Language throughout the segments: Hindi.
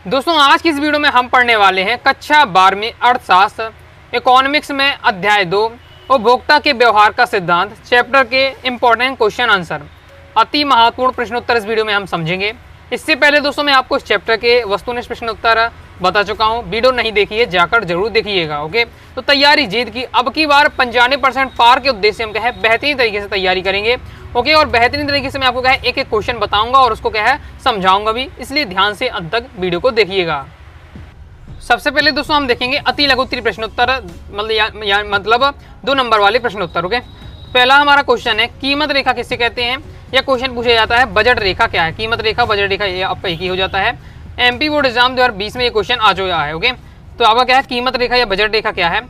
दोस्तों आज की इस वीडियो में हम पढ़ने वाले हैं कक्षा 12वीं अर्थशास्त्र इकोनॉमिक्स में अध्याय 2 उपभोक्ता के व्यवहार का सिद्धांत चैप्टर के इंपॉर्टेंट क्वेश्चन आंसर अति महत्वपूर्ण प्रश्नोत्तर इस वीडियो में हम समझेंगे। इससे पहले दोस्तों मैं आपको इस चैप्टर के वस्तुनिष्ठ प्रश्नोत्तर बता चुका हूं, वीडियो नहीं देखी है जाकर जरूर देखिएगा। ओके, तो तैयारी जीत की अब की बार 95% पार के उद्देश्य हम क्या है बेहतरीन तरीके से तैयारी करेंगे। ओके, और बेहतरीन तरीके से मैं आपको क्या है एक एक क्वेश्चन बताऊंगा और उसको क्या है समझाऊंगा भी, इसलिए ध्यान से अंत तक वीडियो को देखिएगा। सबसे पहले दोस्तों हम देखेंगे अति लघु उत्तरीय प्रश्नोत्तर मतलब 2 नंबर वाले प्रश्नोत्तर। ओके, पहला हमारा क्वेश्चन है कीमत रेखा किसे कहते हैं, या क्वेश्चन पूछा जाता है बजट रेखा क्या है। कीमत रेखा बजट रेखा ये आपका एक ही हो जाता है। एमपी बोर्ड एग्जाम 2020 में ये क्वेश्चन आ चुका है। ओके, तो आपका क्या है कीमत रेखा या बजट रेखा क्या है,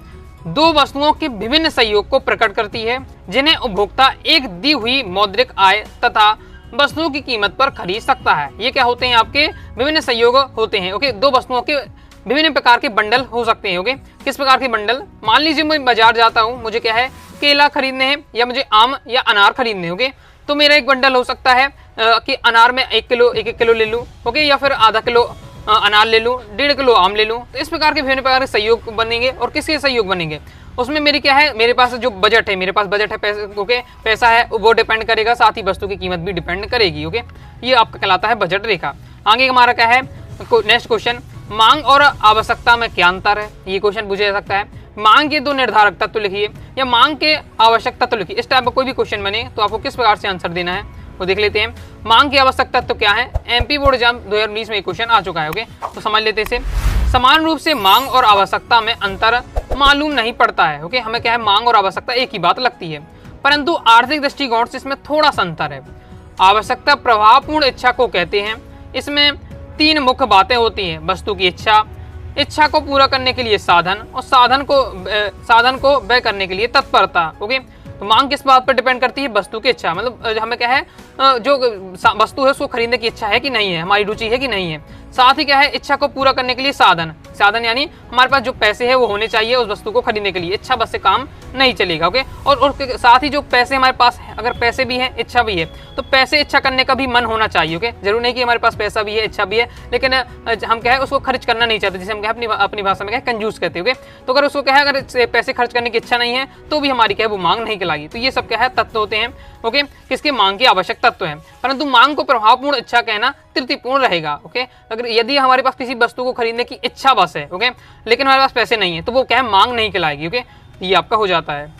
दो वस्तुओं के विभिन्न सहयोग को प्रकट करती है जिन्हें उपभोक्ता एक दी हुई मौद्रिक आय तथा वस्तुओं की कीमत पर खरीद सकता है। ये क्या होते हैं आपके विभिन्न सहयोग होते हैं। ओके, दो वस्तुओं के विभिन्न प्रकार के बंडल हो सकते हैं। ओके, किस प्रकार के बंडल, मान लीजिए मैं बाजार जाता हूँ, मुझे क्या है केला खरीदने हैं या मुझे आम या अनार खरीदने। ओके, तो मेरा एक बंडल हो सकता है कि अनार में 1 किलो ले लूँ। ओके, या फिर आधा किलो अनार ले लूँ, 1.5 किलो आम ले लूँ। तो इस प्रकार के विभिन्न प्रकार के सहयोग बनेंगे। और किसके सहयोग बनेंगे, उसमें मेरी क्या है मेरे पास जो बजट है, मेरे पास बजट है पैसे। ओके, पैसा है वो डिपेंड करेगा, साथ ही वस्तु की कीमत भी डिपेंड करेगी। ओके, ये आपका कहलाता है बजट रेखा। आगे हमारा क्या है नेक्स्ट क्वेश्चन, मांग और आवश्यकता में क्या अंतर है, ये क्वेश्चन पूछा जा सकता है। मांग के 2 निर्धारक तत्व लिखिए या मांग के आवश्यक तत्व लिखिए। इस टाइप का कोई भी क्वेश्चन बने तो आपको किस प्रकार से आंसर देना है वो देख लेते हैं। मांग के आवश्यक तत्व क्या है, एमपी बोर्ड एग्जाम 2019 में एक क्वेश्चन आ चुका है। ओके, तो समझ लेते हैं इसे। समान रूप से मांग और आवश्यकता में अंतर मालूम नहीं पड़ता है। ओके, हमें क्या है मांग और आवश्यकता एक ही बात लगती है, परंतु आर्थिक दृष्टिकोण से इसमें थोड़ा सा अंतर है। आवश्यकता प्रभावपूर्ण इच्छा को कहते हैं। इसमें 3 मुख्य बातें होती हैं, वस्तु की इच्छा, इच्छा को पूरा करने के लिए साधन, और साधन को व्यय करने के लिए तत्परता। ओके, तो मांग किस बात पर डिपेंड करती है, वस्तु की इच्छा, मतलब हमें क्या है जो वस्तु है उसको खरीदने की इच्छा है कि नहीं है, हमारी रुचि है कि नहीं है। साथ ही क्या है इच्छा को पूरा करने के लिए साधन यानी हमारे पास जो पैसे है वो होने चाहिए उस वस्तु को खरीदने के लिए, इच्छा बस से काम नहीं चलेगा। ओके, और साथ ही जो पैसे हमारे पास है, अगर पैसे भी हैं इच्छा भी है तो पैसे इच्छा करने का भी मन होना चाहिए। ओके, जरूर नहीं कि हमारे पास पैसा भी है इच्छा भी है लेकिन हम क्या है उसको खर्च करना नहीं चाहते, जिसे हम क्या अपनी भाषा में क्या है कंजूस कहते हैं। ओके, तो अगर उसको क्या है अगर पैसे खर्च करने की इच्छा नहीं है तो भी हमारी क्या है वो मांग नहीं कहलाएगी। तो ये सब क्या है तत्व होते हैं। ओके, किसके मांग की आवश्यक तत्व है, परंतु मांग को प्रभावपूर्ण इच्छा कहना तृतीयपूर्ण रहेगा। ओके, अगर यदि हमारे पास किसी वस्तु को खरीदने की इच्छा बस है, ओके, लेकिन हमारे पास पैसे नहीं है तो वो क्या है मांग नहीं कहलाएगी। ओके, ये आपका हो जाता है।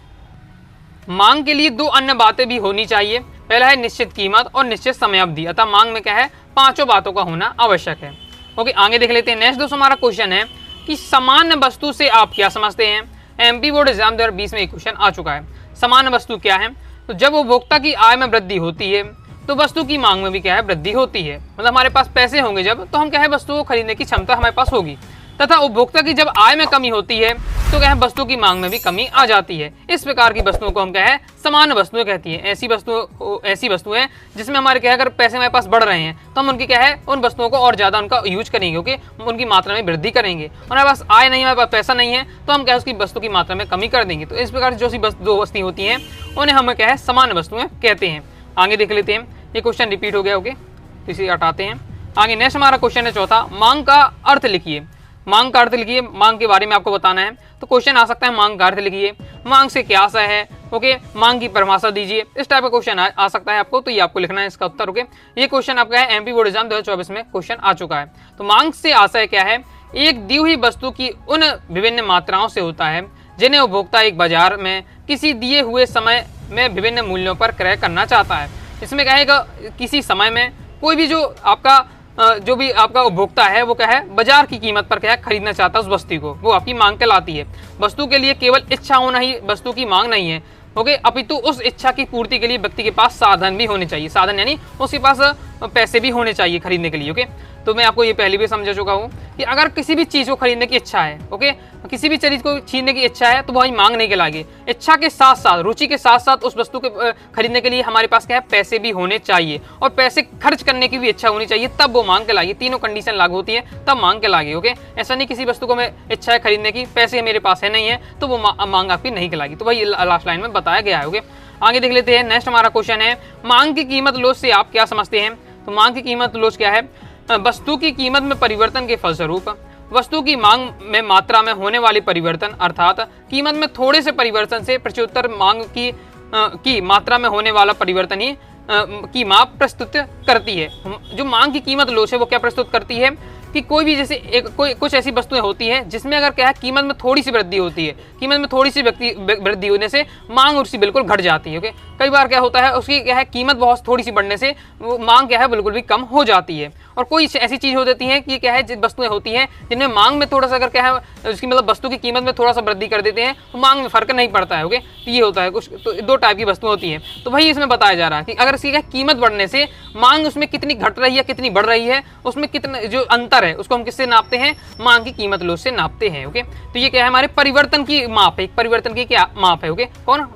मांग के लिए 2 अन्य बातें भी होनी चाहिए। पहला है निश्चित कीमत और निश्चित समयावधि, अतः मांग में क्या है 5 बातों का होना आवश्यक है। ओके, आगे देख लेते हैं। नेक्स्ट दोस्तों हमारा क्वेश्चन है कि सामान्य वस्तु से आप क्या समझते हैं। एमपी बोर्ड एग्जाम 2020 में एक क्वेश्चन आ चुका है। सामान्य वस्तु क्या है, तो जब उपभोक्ता की आय में वृद्धि होती है तो वस्तु की मांग में भी क्या है वृद्धि होती है। मतलब हमारे पास पैसे होंगे जब तो हम क्या है वस्तु को खरीदने की क्षमता हमारे पास होगी, तथा उपभोक्ता की जब आय में कमी होती है तो क्या है वस्तु की मांग में भी कमी आ जाती है। इस प्रकार की वस्तुओं को हम क्या है सामान्य वस्तुएं कहती हैं। ऐसी वस्तुएं जिसमें हमारे क्या है अगर पैसे हमारे पास बढ़ रहे हैं तो हम उनकी क्या है उन वस्तुओं को और ज्यादा उनका यूज करेंगे। ओके, उनकी मात्रा में वृद्धि करेंगे। हमारे पास आय नहीं है, हमारे पास पैसा नहीं है तो हम क्या है उसकी वस्तु की मात्रा में कमी कर देंगे। तो इस प्रकार जो सी 2 वस्तुएं होती हैं उन्हें हम क्या है सामान्य वस्तुएं कहते हैं। आगे देख लेते हैं, ये क्वेश्चन रिपीट हो गया। ओके, तो इसे हटाते हैं। आगे नेक्स्ट हमारा क्वेश्चन है चौथा, मांग का अर्थ लिखिए। मांग का अर्थ लिखिए, मांग के बारे में आपको बताना है। तो क्वेश्चन आ सकता है मांग का अर्थ लिखिए, मांग से क्या आशय है। ओके, मांग की परिभाषा दीजिए, इस टाइप का क्वेश्चन आ सकता है आपको, तो ये आपको लिखना है इसका उत्तर। ओके, ये क्वेश्चन आपका है एमपी बोर्ड एग्जाम 2024 में क्वेश्चन आ चुका है। तो मांग से आशय क्या है, एक दी हुई वस्तु की उन विभिन्न मात्राओं से होता है जिन्हें उपभोक्ता एक बाजार में किसी दिए हुए समय में विभिन्न मूल्यों पर क्रय करना चाहता है। इसमें क्या है किसी समय में कोई भी जो भी आपका उपभोक्ता है वो क्या है बाजार की कीमत पर क्या है खरीदना चाहता है उस वस्तु को, वो आपकी मांग कहलाती है। वस्तु के लिए केवल इच्छा होना ही वस्तु की मांग नहीं है। ओके, अपितु उस इच्छा की पूर्ति के लिए व्यक्ति के पास साधन भी होने चाहिए। साधन यानी उसके पास पैसे भी होने चाहिए खरीदने के लिए। ओके, तो मैं आपको ये पहले भी समझा चुका हूँ कि अगर किसी भी चीज़ को खरीदने की इच्छा है, ओके, किसी भी चीज़ को छीनने की इच्छा है तो वही मांग नहीं कहलाएगी। इच्छा के साथ साथ रुचि के साथ साथ उस वस्तु के खरीदने के लिए हमारे पास क्या है पैसे भी होने चाहिए और पैसे खर्च करने की भी इच्छा होनी चाहिए, तब वो मांग कहलाएगी। तीनों कंडीशन लागू होती है तब मांग कहलाएगी। ओके, ऐसा नहीं किसी वस्तु को मैं इच्छा है खरीदने की, पैसे मेरे पास है नहीं है तो वो मांग आपकी नहीं कहलाएगी। तो वही लास्ट लाइन में बताया गया है। ओके, आगे देख लेते हैं। नेक्स्ट हमारा क्वेश्चन है मांग की कीमत लोच से आप क्या समझते हैं। तो मांग की कीमत लोच क्या है, वस्तु की कीमत में परिवर्तन के फलस्वरूप वस्तु की मांग में मात्रा में होने वाले परिवर्तन अर्थात कीमत में थोड़े से परिवर्तन से प्रत्युत्तर मांग की मात्रा में होने वाला परिवर्तन ही की माप प्रस्तुत करती है। जो मांग की कीमत लोच है वो क्या प्रस्तुत करती है कि कोई भी जैसे कुछ ऐसी वस्तुएं होती हैं जिसमें अगर क्या है कीमत में थोड़ी सी वृद्धि होती है, कीमत में थोड़ी सी वृद्धि होने से मांग उसकी बिल्कुल घट जाती है। ओके, कई बार क्या होता है उसकी क्या है कीमत बहुत थोड़ी सी बढ़ने से वो मांग क्या है बिल्कुल भी कम हो जाती है। और कोई ऐसी चीज़ हो जाती है कि क्या है वस्तुएं होती हैं जिनमें मांग में थोड़ा सा अगर क्या है उसकी मतलब वस्तु की कीमत में थोड़ा सा वृद्धि कर देते हैं तो मांग में फर्क नहीं पड़ता है। ओके, तो ये होता है कुछ, तो दो टाइप की वस्तुएं होती हैं। तो वही इसमें बताया जा रहा है कि अगर इसकी क्या कीमत बढ़ने से मांग उसमें कितनी घट रही है कितनी बढ़ रही है, उसमें कितना जो अंतर है उसको हम किससे नापते हैं, मांग की कीमत लोच से नापते हैं। ओके, तो ये क्या है हमारे परिवर्तन की माप है, परिवर्तन की क्या माप है। ओके, कौन,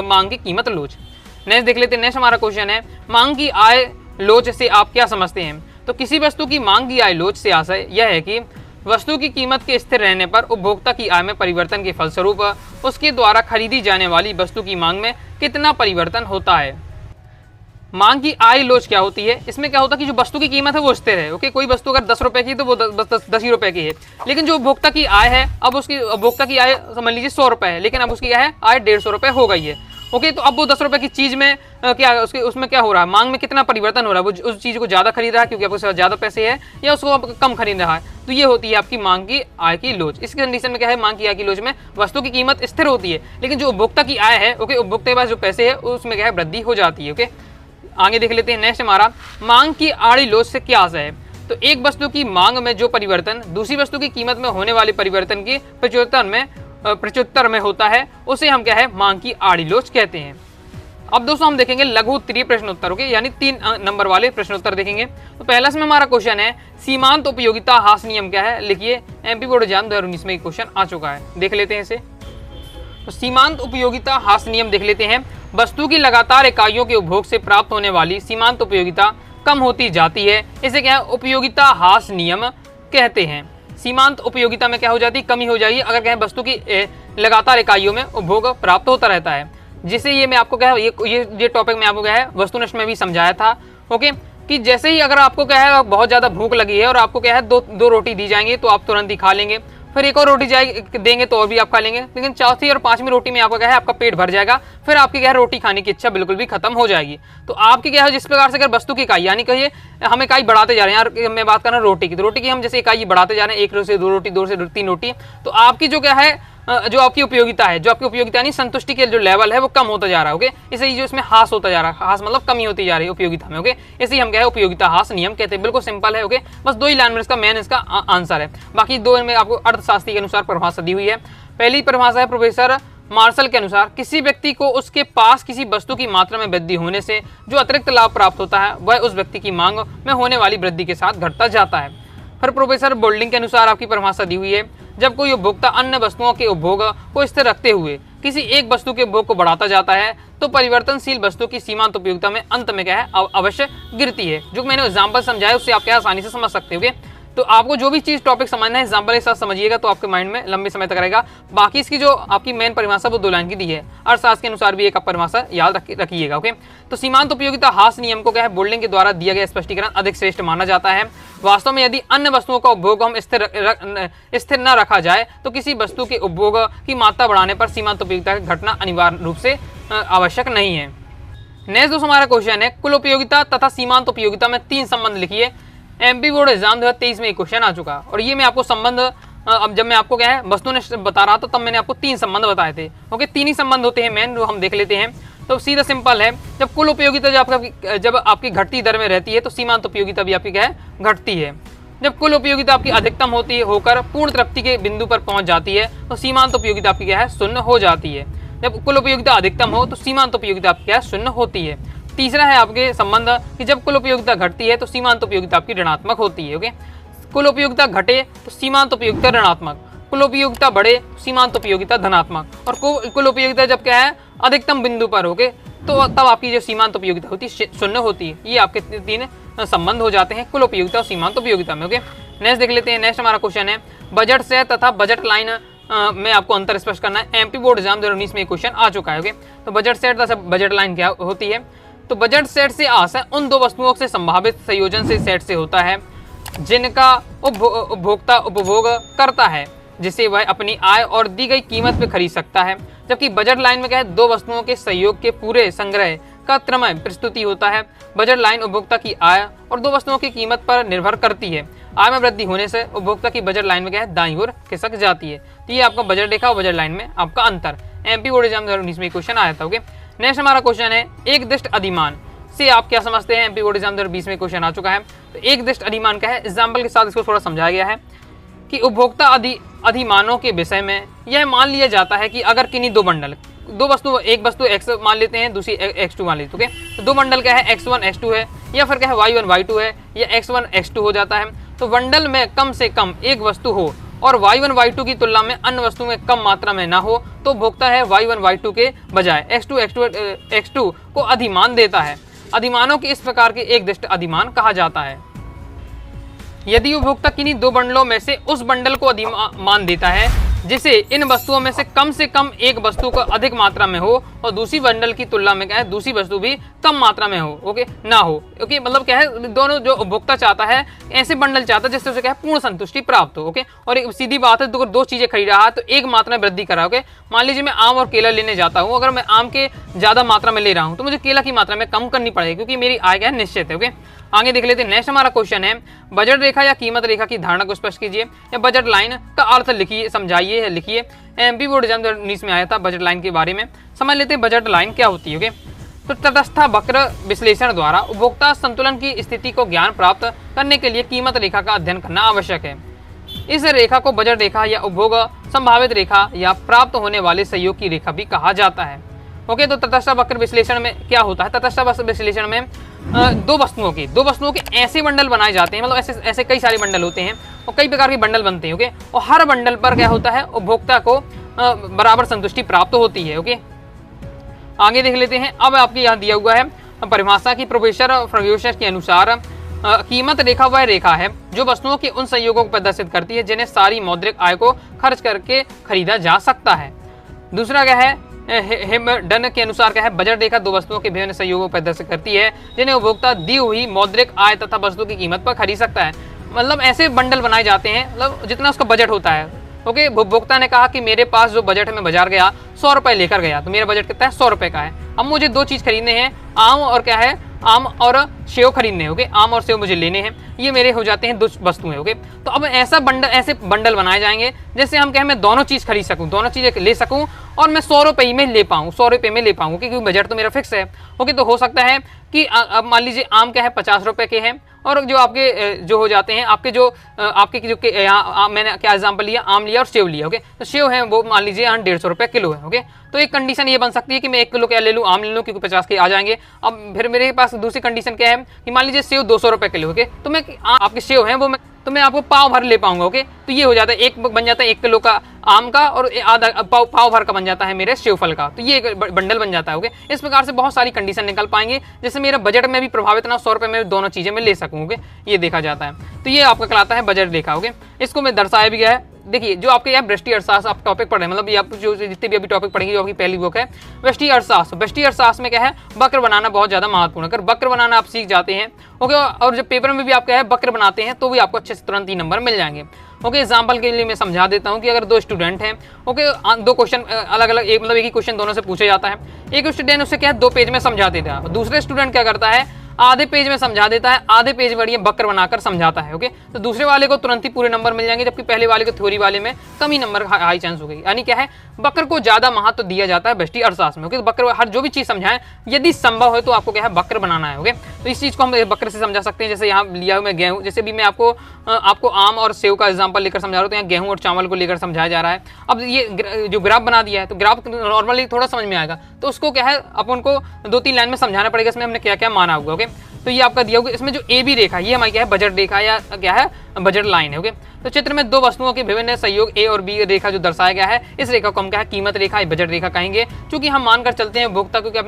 मांग की कीमत लोच। नेक्स्ट देख लेते हैं। नेक्स्ट हमारा क्वेश्चन है मांग की आय लोच से आप क्या समझते हैं। तो किसी वस्तु की मांग की आय लोच से आशय यह है कि वस्तु की कीमत के स्थिर रहने पर उपभोक्ता की आय में परिवर्तन के फलस्वरूप उसके द्वारा खरीदी जाने वाली वस्तु की मांग में कितना परिवर्तन होता है। मांग की आय लोच क्या होती है, इसमें क्या होता है कि जो वस्तु की कीमत है वो स्थिर है। ओके, कोई वस्तु अगर 10 रुपए की तो वो 10 ही रुपए की है, लेकिन जो उपभोक्ता की आय है अब उसकी उपभोक्ता की आय समझ लीजिए 100 रुपए है, लेकिन अब उसकी क्या है आय 150 रुपए हो गई है। ओके, तो अब वो 10 रुपए की चीज में क्या उसमें क्या हो रहा है, मांग में कितना परिवर्तन हो रहा है, वो उस चीज को ज्यादा खरीद रहा है क्योंकि आपके पास ज्यादा पैसे है, या उसको कम खरीद रहा है। तो ये होती है आपकी मांग की आय की लोच। इस कंडीशन में क्या है, मांग की आय की लोच में वस्तु की कीमत स्थिर होती है, लेकिन जो उपभोक्ता की आय है, ओके, उपभोक्ता के पास जो पैसे है उसमें क्या है वृद्धि हो जाती है। ओके, आगे देख लेते हैं। नेक्स्ट हमारा मांग की आड़ी लोच से क्या आशय है। तो एक वस्तु की मांग में जो परिवर्तन दूसरी वस्तु की कीमत में होने वाले परिवर्तन की प्रत्युत्तर में होता है उसे हम क्या है मांग की आड़ी लोच कहते हैं। अब दोस्तों हम देखेंगे लघु उत्तरीय प्रश्नोत्तर। ओके, यानी 3 नंबर वाले प्रश्नोत्तर देखेंगे। तो पहला इसमें हमारा क्वेश्चन है सीमांत उपयोगिता ह्रास नियम क्या है। लिखिए, एमपी बोर्ड एग्जाम 2019 में क्वेश्चन आ चुका है, देख लेते हैं इसे। तो सीमांत उपयोगिता ह्रास नियम देख लेते हैं। वस्तु की लगातार इकाइयों के उपभोग से प्राप्त होने वाली सीमांत उपयोगिता कम होती जाती है, इसे क्या है उपयोगिता ह्रास नियम कहते हैं। सीमांत उपयोगिता में क्या हो जाती है, कमी हो जाएगी अगर क्या है वस्तु की लगातार इकाइयों में उपभोग प्राप्त होता रहता है। जिसे ये मैं आपको क्या है ये टॉपिक मैं आपको क्या है वस्तुनिष्ठ में भी समझाया था। ओके, कि जैसे ही अगर आपको क्या है बहुत ज़्यादा भूख लगी है और आपको क्या है दो रोटी दी जाएंगी तो आप तुरंत ही खा लेंगे, फिर एक और रोटी देंगे तो और भी आप खा लेंगे, लेकिन चौथी और 5वीं रोटी में आपका क्या है आपका पेट भर जाएगा, फिर आपकी क्या है रोटी खाने की इच्छा बिल्कुल भी खत्म हो जाएगी। तो आपकी क्या है जिस प्रकार से अगर वस्तु की इकाई यानी कहिए हम इकाई बढ़ाते जा रहे हैं, यार मैं बात कर रहा हूँ रोटी की, तो रोटी की हम जैसे इकाई बढ़ाते जा रहे हैं 1 से 2 रोटी 2 से 3 रोटी, तो आपकी जो क्या है जो आपकी उपयोगिता है, जो आपकी उपयोगिता यानी संतुष्टि के जो लेवल है वो कम होता जा रहा है। ओके, इसे जो इसमें ह्रास होता जा रहा है, ह्रास मतलब कमी होती जा रही है उपयोगिता में। ओके, इसे हम क्या है उपयोगिता ह्रास नियम कहते हैं। बिल्कुल सिंपल है। ओके, बस 2 ही लाइन में इसका मेन इसका आंसर है, बाकी 2 में आपको अर्थशास्त्री के अनुसार परिभाषा दी हुई है। पहली परिभाषा है प्रोफेसर मार्शल के अनुसार किसी व्यक्ति को उसके पास किसी वस्तु की मात्रा में वृद्धि होने से जो अतिरिक्त लाभ प्राप्त होता है वह उस व्यक्ति की मांग में होने वाली वृद्धि के साथ घटता जाता है। फिर प्रोफेसर बोल्डिंग के अनुसार आपकी परिभाषा दी हुई है जब कोई उपभोक्ता अन्य वस्तुओं के उपभोग को स्थिर रखते हुए किसी एक वस्तु के उपभोग को बढ़ाता जाता है तो परिवर्तनशील वस्तु की सीमांत उपयोगिता में अंत में क्या है अवश्य गिरती है। जो मैंने एग्जाम्पल समझाया उससे आप क्या आसानी से समझ सकते हो। तो आपको जो भी चीज़ टॉपिक समझना है एग्जाम्पल के साथ समझिएगा तो आपके माइंड में लंबे समय तक रहेगा। बाकी इसकी जो आपकी मेन परिभाषा वो 2 लाइन की दी है, अर्थशास्त्र के अनुसार भी एक परिभाषा याद रखिएगा। ओके, तो सीमांत उपयोगिता ह्रास नियम को क्या है बोल्डिंग के द्वारा दिया गया स्पष्टीकरण अधिक श्रेष्ठ माना जाता है। वास्तव में यदि अन्य वस्तुओं का उपभोग हम स्थिर न रखा जाए तो किसी वस्तु के उपभोग की मात्रा बढ़ाने पर सीमांत उपयोगिता का घटना अनिवार्य रूप से आवश्यक नहीं है। नेक्स्ट दोस्तों हमारा क्वेश्चन है कुल उपयोगिता तथा सीमांत उपयोगिता में 3 संबंध लिखिए। एमपी बोर्ड एग्जाम 2023 में एक क्वेश्चन आ चुका और ये मैं आपको संबंध अब जब मैं आपको क्या है वस्तुनिष्ठ बता रहा था तब मैंने आपको 3 संबंध बताए थे। ओके, 3 ही संबंध होते हैं मेन, जो हम देख लेते हैं। तो सीधा सिंपल है, जब कुल उपयोगिता जब आपकी घटती दर में रहती है तो सीमांत उपयोगिता भी आपकी क्या है घटती है। जब कुल उपयोगिता आपकी अधिकतम होती है होकर पूर्ण तृप्ति के बिंदु पर पहुंच जाती है तो सीमांत उपयोगिता आपकी क्या है शून्य हो जाती है। जब कुल उपयोगिता अधिकतम हो तो सीमांत उपयोगिता आपकी क्या है शून्य होती है। तीसरा है आपके संबंध कि जब कुल उपयोगिता घटती है तो सीमांत उपयोगिता आपकी ऋणात्मक होती है। ओके, कुल उपयोगिता घटे तो सीमांत उपयोगिता ऋणात्मक, कुल उपयोगिता बढ़े तो सीमांत उपयोगिता धनात्मक, और कुल उपयोगिता जब क्या है अधिकतम बिंदु पर होगे तो तब आपकी जो सीमांत उपयोगिता होती है शून्य होती है। ये आपके 3 संबंध हो जाते हैं कुल उपयोगिता और सीमांत उपयोगिता में। ओके, नेक्स्ट देख लेते हैं। नेक्स्ट हमारा क्वेश्चन है बजट से तथा बजट लाइन में आपको अंतर स्पष्ट करना है। एमपी बोर्ड एग्जाम 2019 में क्वेश्चन आ चुका है। ओके, तो बजट सेट तथा बजट लाइन क्या होती है। तो बजट सेट से आशय उन 2 वस्तुओं से संभावित संयोजन से सेट से होता है जिनका उपभोक्ता उपभोग करता है, जिसे वह अपनी आय और दी गई कीमत पे खरीद सकता है। जबकि बजट लाइन में क्या है, दो वस्तुओं के सहयोग के पूरे संग्रह का त्रयमय प्रस्तुति होता है। बजट लाइन उपभोक्ता की आय और दो वस्तुओं की कीमत पर निर्भर करती है। आय में वृद्धि होने से उपभोक्ता की बजट लाइन में क्या है, दाईं ओर खिसक जाती है। तो ये आपका बजट रेखा और बजट लाइन में आपका अंतर एमपी बोर्ड एग्जाम 2019 में क्वेश्चन आया था। ओके, नेक्स्ट हमारा क्वेश्चन है एक दिष्ट अधिमान से आप क्या समझते हैं। एमपी बोर्ड एग्जाम 2020 में क्वेश्चन आ चुका है। तो एक दिष्ट अधिमान क्या है, एग्जाम्पल के साथ इसको थोड़ा समझाया गया है कि उपभोक्ता अधिमानों के विषय में यह मान लिया जाता है कि अगर किन्हीं दो वस्तु, एक वस्तु x मान लेते हैं, दूसरी x2 मान लेते हैं। तो दो बंडल क्या है, x1 x2 है, या फिर क्या है y1 y2 है, या x1 x2 हो जाता है। तो बंडल में कम से कम एक वस्तु हो और y1 y2 की तुलना में अन्य वस्तु में कम मात्रा में ना हो, तो उपभोक्ता है y1 y2 के बजाय x2 को अधिमान देता है। अधिमानों के इस प्रकार के एक दिष्ट अधिमान कहा जाता है। यदि उपभोक्ता किन्हीं दो बंडलों में से उस बंडल को अधिमान देता है जिसे इन वस्तुओं में से कम एक वस्तु को अधिक मात्रा में हो और दूसरी बंडल की तुलना में क्या है, दूसरी वस्तु भी कम मात्रा में हो, ओके ना हो। ओके, मतलब क्या है, दोनों जो उपभोक्ता चाहता है ऐसे बंडल चाहता है जिससे उसे क्या है, पूर्ण संतुष्टि प्राप्त हो। ओके, और एक सीधी बात है, दो चीजें खरीद रहा है तो एक मात्रा में वृद्धि करा। ओके, मान लीजिए मैं आम और केला लेने जाता हूँ, अगर मैं आम के ज्यादा मात्रा में ले रहा हूँ तो मुझे केला की मात्रा में कम करनी पड़ेगी क्योंकि मेरी आय क्या है, निश्चित है। ओके, आगे देख लेते हैं। नेक्स्ट हमारा क्वेश्चन है बजट रेखा या कीमत रेखा की धारणा को स्पष्ट कीजिए या बजट लाइन का अर्थ लिखिए, समझाइए, लिखिए। एमपी बोर्ड एग्जाम 2019 में आया था बजट लाइन के बारे में। समझ लेते हैं बजट लाइन क्या होती है। ओके, तो तटस्थ वक्र विश्लेषण द्वारा उपभोक्ता संतुलन की स्थिति को ज्ञान प्राप्त करने के लिए कीमत रेखा का अध्ययन करना आवश्यक है। इस रेखा को बजट रेखा या उपभोग संभावित रेखा या प्राप्त होने वाले सहयोग की रेखा भी कहा जाता है। ओके, तो तटस्थ वक्र विश्लेषण में क्या होता है, तटस्थ वक्र विश्लेषण में दो वस्तुओं के ऐसे बंडल बनाए जाते हैं, मतलब ऐसे कई सारे बंडल होते हैं और कई प्रकार के बंडल बनते हैं। ओके, और हर बंडल पर क्या होता है, उपभोक्ता को बराबर संतुष्टि प्राप्त होती है। ओके, आगे देख लेते हैं। अब आपके यहाँ दिया हुआ है परिभाषा की प्रोफेसर फर्ग्यूसन के अनुसार कीमत रेखा वह रेखा है जो वस्तुओं के उन संयोगों को प्रदर्शित करती है जिन्हें सारी मौद्रिक आय को खर्च करके खरीदा जा सकता है। दूसरा क्या है, हेमडन के अनुसार क्या है, बजट रेखा दो वस्तुओं के विभिन्न सहयोगों को प्रदर्शित करती है जिन्हें उपभोक्ता दी हुई मौद्रिक आय तथा वस्तु की कीमत पर खरीद सकता है। मतलब ऐसे बंडल बनाए जाते हैं, मतलब जितना उसका बजट होता है। ओके, उपभोक्ता ने कहा कि मेरे पास जो बजट है, मैं बाजार गया 100 रुपए लेकर गया, तो मेरा बजट कितना है, 100 रुपए का है। अब मुझे दो चीज खरीदने हैं, आम और क्या है, आम और सेव खरीदने हैं। ओके, आम और सेव मुझे लेने हैं, ये मेरे हो जाते हैं दो वस्तुएं। ओके, तो अब ऐसे बंडल बनाए जाएंगे जैसे हम कहें मैं दोनों चीज खरीद सकूं, दोनों चीजें ले सकूं और मैं 100 रुपए में ले पाऊं, 100 रुपए में ले पाऊं क्योंकि बजट तो मेरा फिक्स है। ओके, तो हो सकता है कि अब मान लीजिए आम क्या है 50 रुपए के हैं और जो आपके जो हो जाते हैं आपके जो यहाँ मैंने क्या एग्जांपल लिया, आम लिया और सेव लिया। ओके, तो सेव है वो मान लीजिए यहाँ 150 रुपए किलो है। ओके, तो एक कंडीशन ये बन सकती है कि मैं 1 किलो क्या ले लूँ, आम ले लूँ क्योंकि 50 के आ जाएंगे। अब फिर मेरे पास दूसरी कंडीशन क्या है कि मान लीजिए सेव 200 रुपए किलो। ओके, तो मैं आपके सेव है वो मैं आपको पाव भर ले पाऊंगा। ओके, तो ये हो जाता है, एक बन जाता है 1 किलो का आम का और आधा पाव भर का बन जाता है मेरे सेव फल का, तो ये एक बंडल बन जाता है। ओके, इस प्रकार से बहुत सारी कंडीशन निकल पाएंगे जिससे मेरा बजट में भी प्रभावित ना, 100 रुपए में दोनों चीजें मैं ले सकूँ। ओके, ये देखा जाता है। तो ये आपका कहलाता है बजट रेखा। ओके, इसको मैं दर्शाया भी गया है। देखिए, जो आपके यहाँ वृष्टि अर्थशास्त्र आप टॉपिक पढ़ रहे हैं, मतलब ये आप जो जितने भी अभी टॉपिक पढ़ेंगे, जो आपकी पहली बुक है वृष्टि अर्थशास्त्र। वृष्टि अर्थशास्त्र में क्या है, वक्र बनाना बहुत ज्यादा महत्वपूर्ण है। अगर वक्र बनाना आप सीख जाते हैं, ओके, और जब पेपर में भी आप क्या है वक्र बनाते हैं तो भी आपको अच्छे से तुरंत ही नंबर मिल जाएंगे। ओके, एग्जाम्पल के लिए मैं समझा देता हूँ कि अगर दो स्टूडेंट हैं, ओके, दो क्वेश्चन अलग अलग, मतलब एक ही क्वेश्चन दोनों से पूछा जाता है। एक स्टूडेंट उससे क्या है 2 पेज में समझा देता है, दूसरे स्टूडेंट क्या करता है आधे पेज में समझा देता है, आधे पेज बढ़िया वक्र बनाकर समझाता है। ओके, तो दूसरे वाले को तुरंत ही पूरे नंबर मिल जाएंगे जबकि पहले वाले को थ्योरी वाले में कम ही नंबर हाई चांस हो गई। यानी क्या है, वक्र को ज्यादा महत्व दिया जाता है वृष्टि अर्थशास्त्र में। ओके, वक्र हर जो भी चीज समझाएं यदि संभव है तो आपको क्या है वक्र बनाना है। ओके, तो इस चीज को हम वक्र से समझा सकते हैं। जैसे यहाँ लिया हुआ मैं गेहूं, जैसे भी मैं आपको आम और सेव का एग्जाम्पल लेकर समझा रहा हूँ, तो यहाँ गेहूं और चावल को लेकर समझाया जा रहा है। अब ये जो ग्राफ बना दिया है तो ग्राफ नॉर्मली थोड़ा समझ में आएगा, तो उसको क्या है अपन को 2-3 लाइन में समझाना पड़ेगा इसमें हमने क्या क्या माना हुआ। ओके, तो ये आपका दिया होगा। इसमें जो ए बी रेखा ये हमारी क्या है बजट रेखा या क्या है बजट लाइन है। ओके, तो चित्र में दो वस्तुओं के विभिन्न सहयोग ए और बी रेखा जो दर्शाया गया है, इस रेखा को हम क्या है कीमत रेखा या बजट रेखा कहेंगे। क्योंकि हम मानकर चलते हैं उपभोक्ता क्योंकि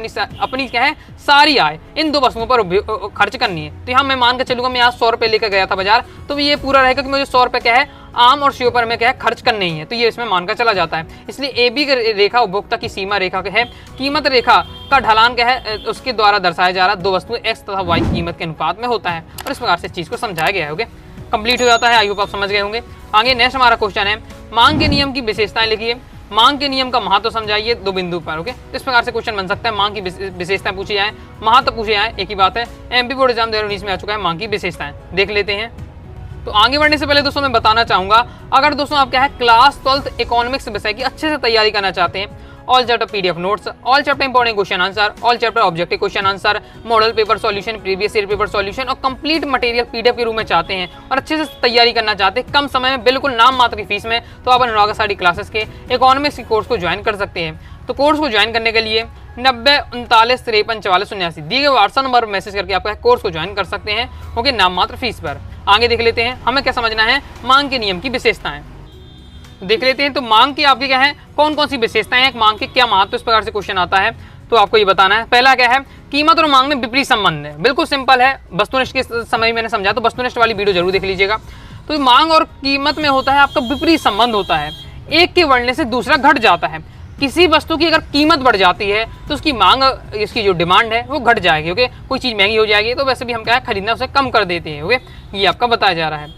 अपनी क्या है सारी आय इन दो वस्तुओं पर खर्च करनी है। तो यहाँ मैं मानकर चलूंगा मैं आज 100 रुपए लेकर गया था बाजार, तो ये पूरा रहेगा कि मुझे 100 रुपए क्या है आम और सेव पर में क्या है खर्च करने ही है, तो ये इसमें मानकर चला जाता है। इसलिए ए बी रेखा उपभोक्ता की सीमा रेखा है। कीमत रेखा का ढलान क्या है उसके द्वारा दर्शाया जा रहा है दो वस्तुएं एक्स तथा वाई कीमत के अनुपात में होता है, और इस प्रकार से चीज को समझाया गया है। ओके, कंप्लीट हो जाता है। आई होप आप समझ गए होंगे। आगे नेक्स्ट हमारा क्वेश्चन है, मांग के नियम की विशेषताएं लिखिए। मांग के नियम का महत्व समझाइए 2 बिंदु पर। ओके, इस प्रकार से क्वेश्चन बन सकता है। मांग की विशेषताएं पूछी जाए, महत्व पूछे जाए, एक ही बात है। एमपी बोर्ड एग्जाम 2019 में आ चुका है मांग की विशेषताएं, देख लेते हैं। तो आगे बढ़ने से पहले दोस्तों मैं बताना चाहूंगा, अगर दोस्तों आप क्या है क्लास 12th इकोनॉमिक्स विषय की अच्छे से तैयारी करना चाहते हैं, all chapter PDF notes, all chapter important question answer, all chapter objective question answer, model paper solution, previous year paper solution और कंप्लीट मटेरियल पीडीएफ के रूप में चाहते हैं और अच्छे से तैयारी करना चाहते हैं कम समय में, बिल्कुल नाम मात्र की फीस में, तो आप अनुराग साड़ी क्लासेस के इकोनॉमिक्स के कोर्स को ज्वाइन कर सकते हैं। तो कोर्स को ज्वाइन करने के लिए 90 39 53 44 79 दिए गए व्हाट्सएप नंबर पर मैसेज करके आपका कोर्स को ज्वाइन कर सकते हैं, ओके, नाम मात्र फीस पर। आगे देख लेते हैं हमें क्या समझना है मांग के नियम की विशेषताएं, देख लेते हैं। तो मांग की आपकी क्या है, कौन कौन सी विशेषताएं हैं, मांग के क्या महत्व, इस प्रकार से क्वेश्चन आता है तो आपको ये बताना है। पहला क्या है, कीमत और मांग में विपरीत संबंध है। बिल्कुल सिंपल है, वस्तुनिष्ठ के समय मैंने समझा, तो वस्तुनिष्ठ वाली वीडियो जरूर देख लीजिएगा। तो मांग और कीमत में होता है आपका विपरीत संबंध होता है, एक के बढ़ने से दूसरा घट जाता है। किसी वस्तु की अगर कीमत बढ़ जाती है तो उसकी मांग, इसकी जो डिमांड है वो घट जाएगी। ओके, कोई चीज़ महंगी हो जाएगी तो वैसे भी हम क्या है खरीदना उसे कम कर देते हैं। ओके, ये आपका बताया जा रहा है।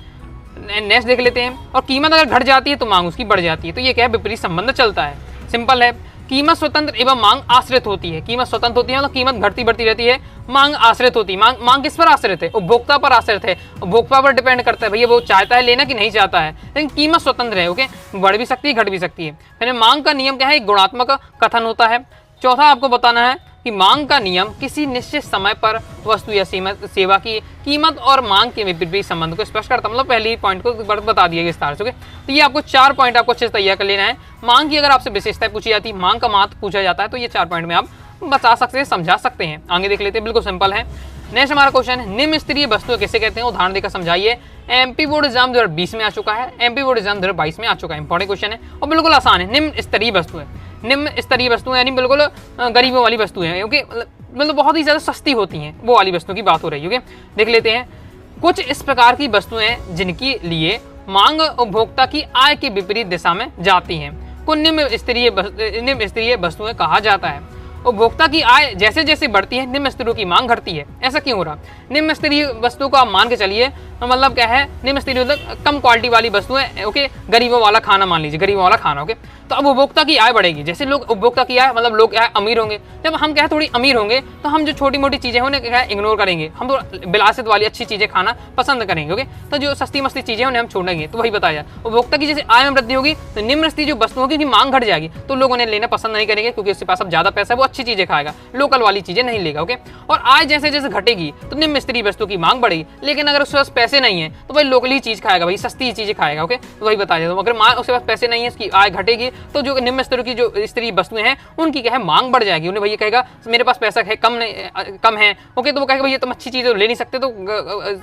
नेक्स्ट देख लेते हैं, और कीमत अगर घट जाती है तो मांग उसकी बढ़ जाती है, तो ये क्या है विपरीत संबंध चलता है। सिंपल है, कीमत स्वतंत्र एवं मांग आश्रित होती है। कीमत स्वतंत्र होती है मतलब कीमत घटती बढ़ती रहती है, मांग आश्रित होती है। मांग किस पर आश्रित है, उपभोक्ता पर आश्रित है, उपभोक्ता पर डिपेंड करता है भैया वो चाहता है लेना कि नहीं चाहता है। लेकिन कीमत स्वतंत्र है, ओके, बढ़ भी सकती है घट भी सकती है। फिर मांग का नियम क्या है, एक गुणात्मक कथन होता है। चौथा आपको बताना है कि मांग का नियम किसी निश्चित समय पर वस्तु या सेवा की कीमत और मांग के विपरीत संबंध को स्पष्ट करता है। मतलब पहली पॉइंट को बता दिया विस्तार से। ओके, तो ये आपको 4 पॉइंट आपको अच्छे से तैयार कर लेना है। मांग की अगर आपसे विशेषताएं पूछी जाती है, मांग का महत्व पूछा जाता है, तो ये 4 पॉइंट में आप बता सकते हैं, समझा सकते हैं। आगे देख लेते हैं, बिल्कुल सिंपल है। नेक्स्ट हमारा क्वेश्चन है, निम्न स्तरीय वस्तु किसे कहते हैं, उदाहरण देकर समझाइए। एमपी बोर्ड एग्जाम 2020 में आ चुका है, एमपी बोर्ड एग्जाम 2022 में आ चुका है। इंपॉर्टेंट क्वेश्चन है और बिल्कुल आसान है। निम्न स्तरीय वस्तु है, निम्न स्तरीय वस्तु यानी बिल्कुल गरीबों वाली वस्तु है। ओके, मतलब बहुत ही ज्यादा सस्ती होती हैं, वो वाली वस्तुओं की बात हो रही है। ओके, देख लेते हैं। कुछ इस प्रकार की वस्तुएं जिनके लिए मांग उपभोक्ता की आय के विपरीत दिशा में जाती हैं को निम्न स्तरीय वस्तुएं कहा जाता है। उपभोक्ता की आय जैसे जैसे बढ़ती है निम्न स्तरों की मांग घटती है। ऐसा क्यों हो रहा, निम्न स्तरीय वस्तु को आप मान के चलिए, मतलब क्या है निम्न स्तरीय मतलब कम क्वालिटी वाली वस्तुएं। ओके, गरीबों वाला खाना मान लीजिए, गरीबों वाला खाना। ओके, तो अब उपभोक्ता की आय बढ़ेगी, जैसे लोग उपभोक्ता की आय मतलब लोग क्या है अमीर होंगे। जब हम क्या है थोड़ी अमीर होंगे तो हम जो छोटी मोटी चीजें उन्हें क्या है इग्नोर करेंगे, हम तो विलासित वाली अच्छी चीजें खाना पसंद करेंगे। ओके, तो जो सस्ती मस्ती चीजें उन्हें हम छोड़ेंगे। तो वही बताया, उपभोक्ता की जैसे आय में वृद्धि होगी तो निम्न स्तरीय जो वस्तु होगी मांग घट जाएगी, तो लोग उन्हें लेना पसंद नहीं करेंगे क्योंकि उसके पास अब ज्यादा पैसा है, वो अच्छी चीजें खाएगा, लोकल वाली चीजें नहीं लेगा। ओके, और आय जैसे जैसे घटेगी तो निम्न स्तरीय वस्तु की मांग बढ़ेगी। लेकिन अगर उसके पास पैसे नहीं है तो भाई लोकली चीज खाएगा, भाई सस्ती चीजें खाएगा। ओके, तो वही बताया, तो अगर उसके पास पैसे नहीं है, उसकी आय घटेगी तो जो निम्न स्तर की जो स्तरीय वस्तुएं हैं उनकी क्या है मांग बढ़ जाएगी। उन्हें भैया कहेगा मेरे पास पैसा है कम है। ओके, तो वो कहेगा भैया तुम अच्छी चीजें ले नहीं सकते तो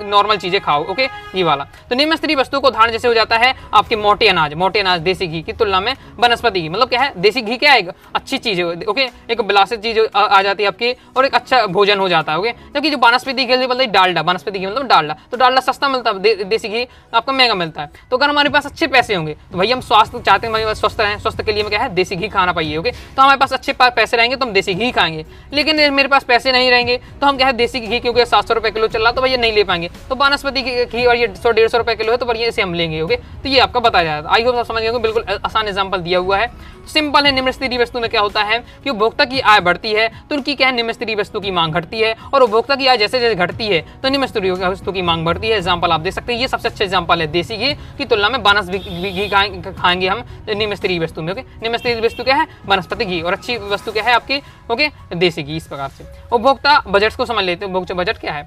नॉर्मल चीजें खाओ। ओके, ये वाला। तो निम्न स्तरीय वस्तु को उदाहरण जैसे हो जाता है आपके मोटे अनाज देसी घी की तुलना में वनस्पति घी। मतलब क्या है देसी घी क्या है अच्छी चीज है। ओके, एक विलासित चीज आ जाती है आपकी और एक अच्छा भोजन हो जाता है। ओके, जबकि जो वनस्पति घी मतलब डालडा, वनस्पति घी मतलब डालडा, तो डालडा सस्ता मिलता है, देसी घी आपका महंगा मिलता है। तो अगर हमारे पास अच्छे पैसे होंगे तो भैया हम स्वास्थ्य चाहते हैं, स्वस्थ रहें, स्वस्थ के लिए क्या है देसी घी खाना पाइए। ओके, तो हमारे पास अच्छे पैसे रहेंगे तो हम देसी घी खाएंगे। लेकिन मेरे पास पैसे नहीं रहेंगे तो हम क्या है देसी घी क्योंकि 700 रुपए किलो चल रहा तो भैया नहीं ले पाएंगे, तो वनस्पति घी और ये 100-150 रुपए किलो है तो भैया इसे हम लेंगे। ओके, तो ये आपका बताया जाता है। आई होप आप समझ गए, बिल्कुल आसान एग्जाम्पल दिया हुआ है। सिंपल है, निम्न स्तरीय वस्तु में क्या होता है कि उपभोक्ता की आय बढ़ती है तो उनकी क्या है निम्न स्तरीय वस्तु की मांग घटती है, और उपभोक्ता की आय जैसे जैसे घटती है तो निम्न स्तरीय वस्तु की मांग बढ़ती है। एग्जाम्पल आप देख सकते हैं, ये सबसे अच्छा एग्जाम्पल है देसी घी की तुलना में वनस्पति घी खाएंगे हम निम्न स्तरीय वस्तु में। ओके, निम्न स्तरीय वस्तु क्या है वनस्पति घी और अच्छी वस्तु क्या है आपकी ओके देसी घी। इस प्रकार से उपभोक्ता बजट को समझ लेते हैं। उपभोक्ता बजट क्या है,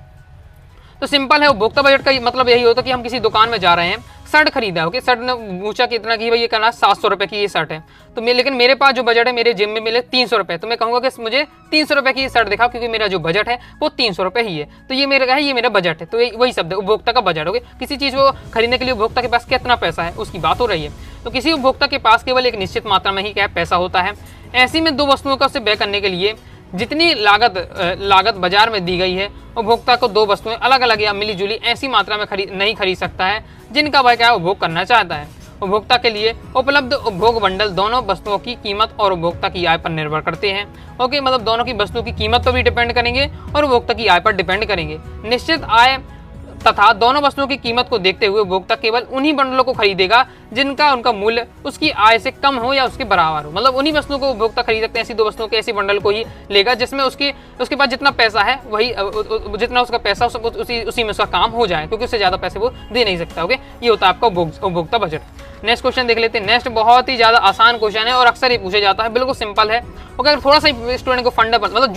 तो सिंपल है, उपभोक्ता बजट का मतलब यही होता है कि हम किसी दुकान में जा रहे हैं, शर्ट खरीदा। ओके, शर्ट ने पूछा कितना की, भाई ये कहना 700 रुपए की ये शर्ट है, तो लेकिन मेरे पास जो बजट है मेरे जिम में मिले 300 रुपए, तो मैं कहूँगा कि मुझे 300 रुपए की शर्ट दिखाओ क्योंकि मेरा जो बजट है वो 300 रुपए ही है। तो ये मेरा है, ये मेरा बजट है। तो वही शब्द है उपभोक्ता का बजट। ओके, किसी चीज़ को खरीदने के लिए उपभोक्ता के पास कितना पैसा है उसकी बात हो रही है। तो किसी उपभोक्ता के पास केवल एक निश्चित मात्रा में ही क्या पैसा होता है। ऐसी में दो वस्तुओं का उसे व्यय करने के लिए जितनी लागत बाजार में दी गई है, उपभोक्ता को दो वस्तुएं अलग अलग या मिली जुली ऐसी मात्रा में नहीं खरीद सकता है जिनका वह क्या उपभोग करना चाहता है। उपभोक्ता के लिए उपलब्ध उपभोग बंडल दोनों वस्तुओं की कीमत और उपभोक्ता की आय पर निर्भर करते हैं। ओके, मतलब दोनों की वस्तुओं की कीमत पर भी डिपेंड करेंगे और उपभोक्ता की आय पर डिपेंड करेंगे। निश्चित आय तथा दोनों वस्तुओं की कीमत को देखते हुए उपभोक्ता केवल उन्हीं बंडलों को खरीदेगा जिनका उनका मूल्य उसकी आय से कम हो या उसके बराबर हो। मतलब उन्हीं वस्तुओं को उपभोक्ता खरीद सकते हैं, ऐसी दो वस्तुओं के ऐसी बंडल को ही लेगा जिसमें उसके पास जितना पैसा है वही जितना उसका पैसा उसी में उसका काम हो जाए, क्योंकि उससे ज्यादा पैसे वो दे नहीं सकता। ओके, ये होता है आपका उपभोक्ता बजट। नेक्स्ट क्वेश्चन देख लेते हैं। नेक्स्ट बहुत ही ज्यादा आसान क्वेश्चन है और अक्सर ये पूछा जाता है, बिल्कुल सिंपल है। ओके, अगर थोड़ा सा स्टूडेंट को फंडा मतलब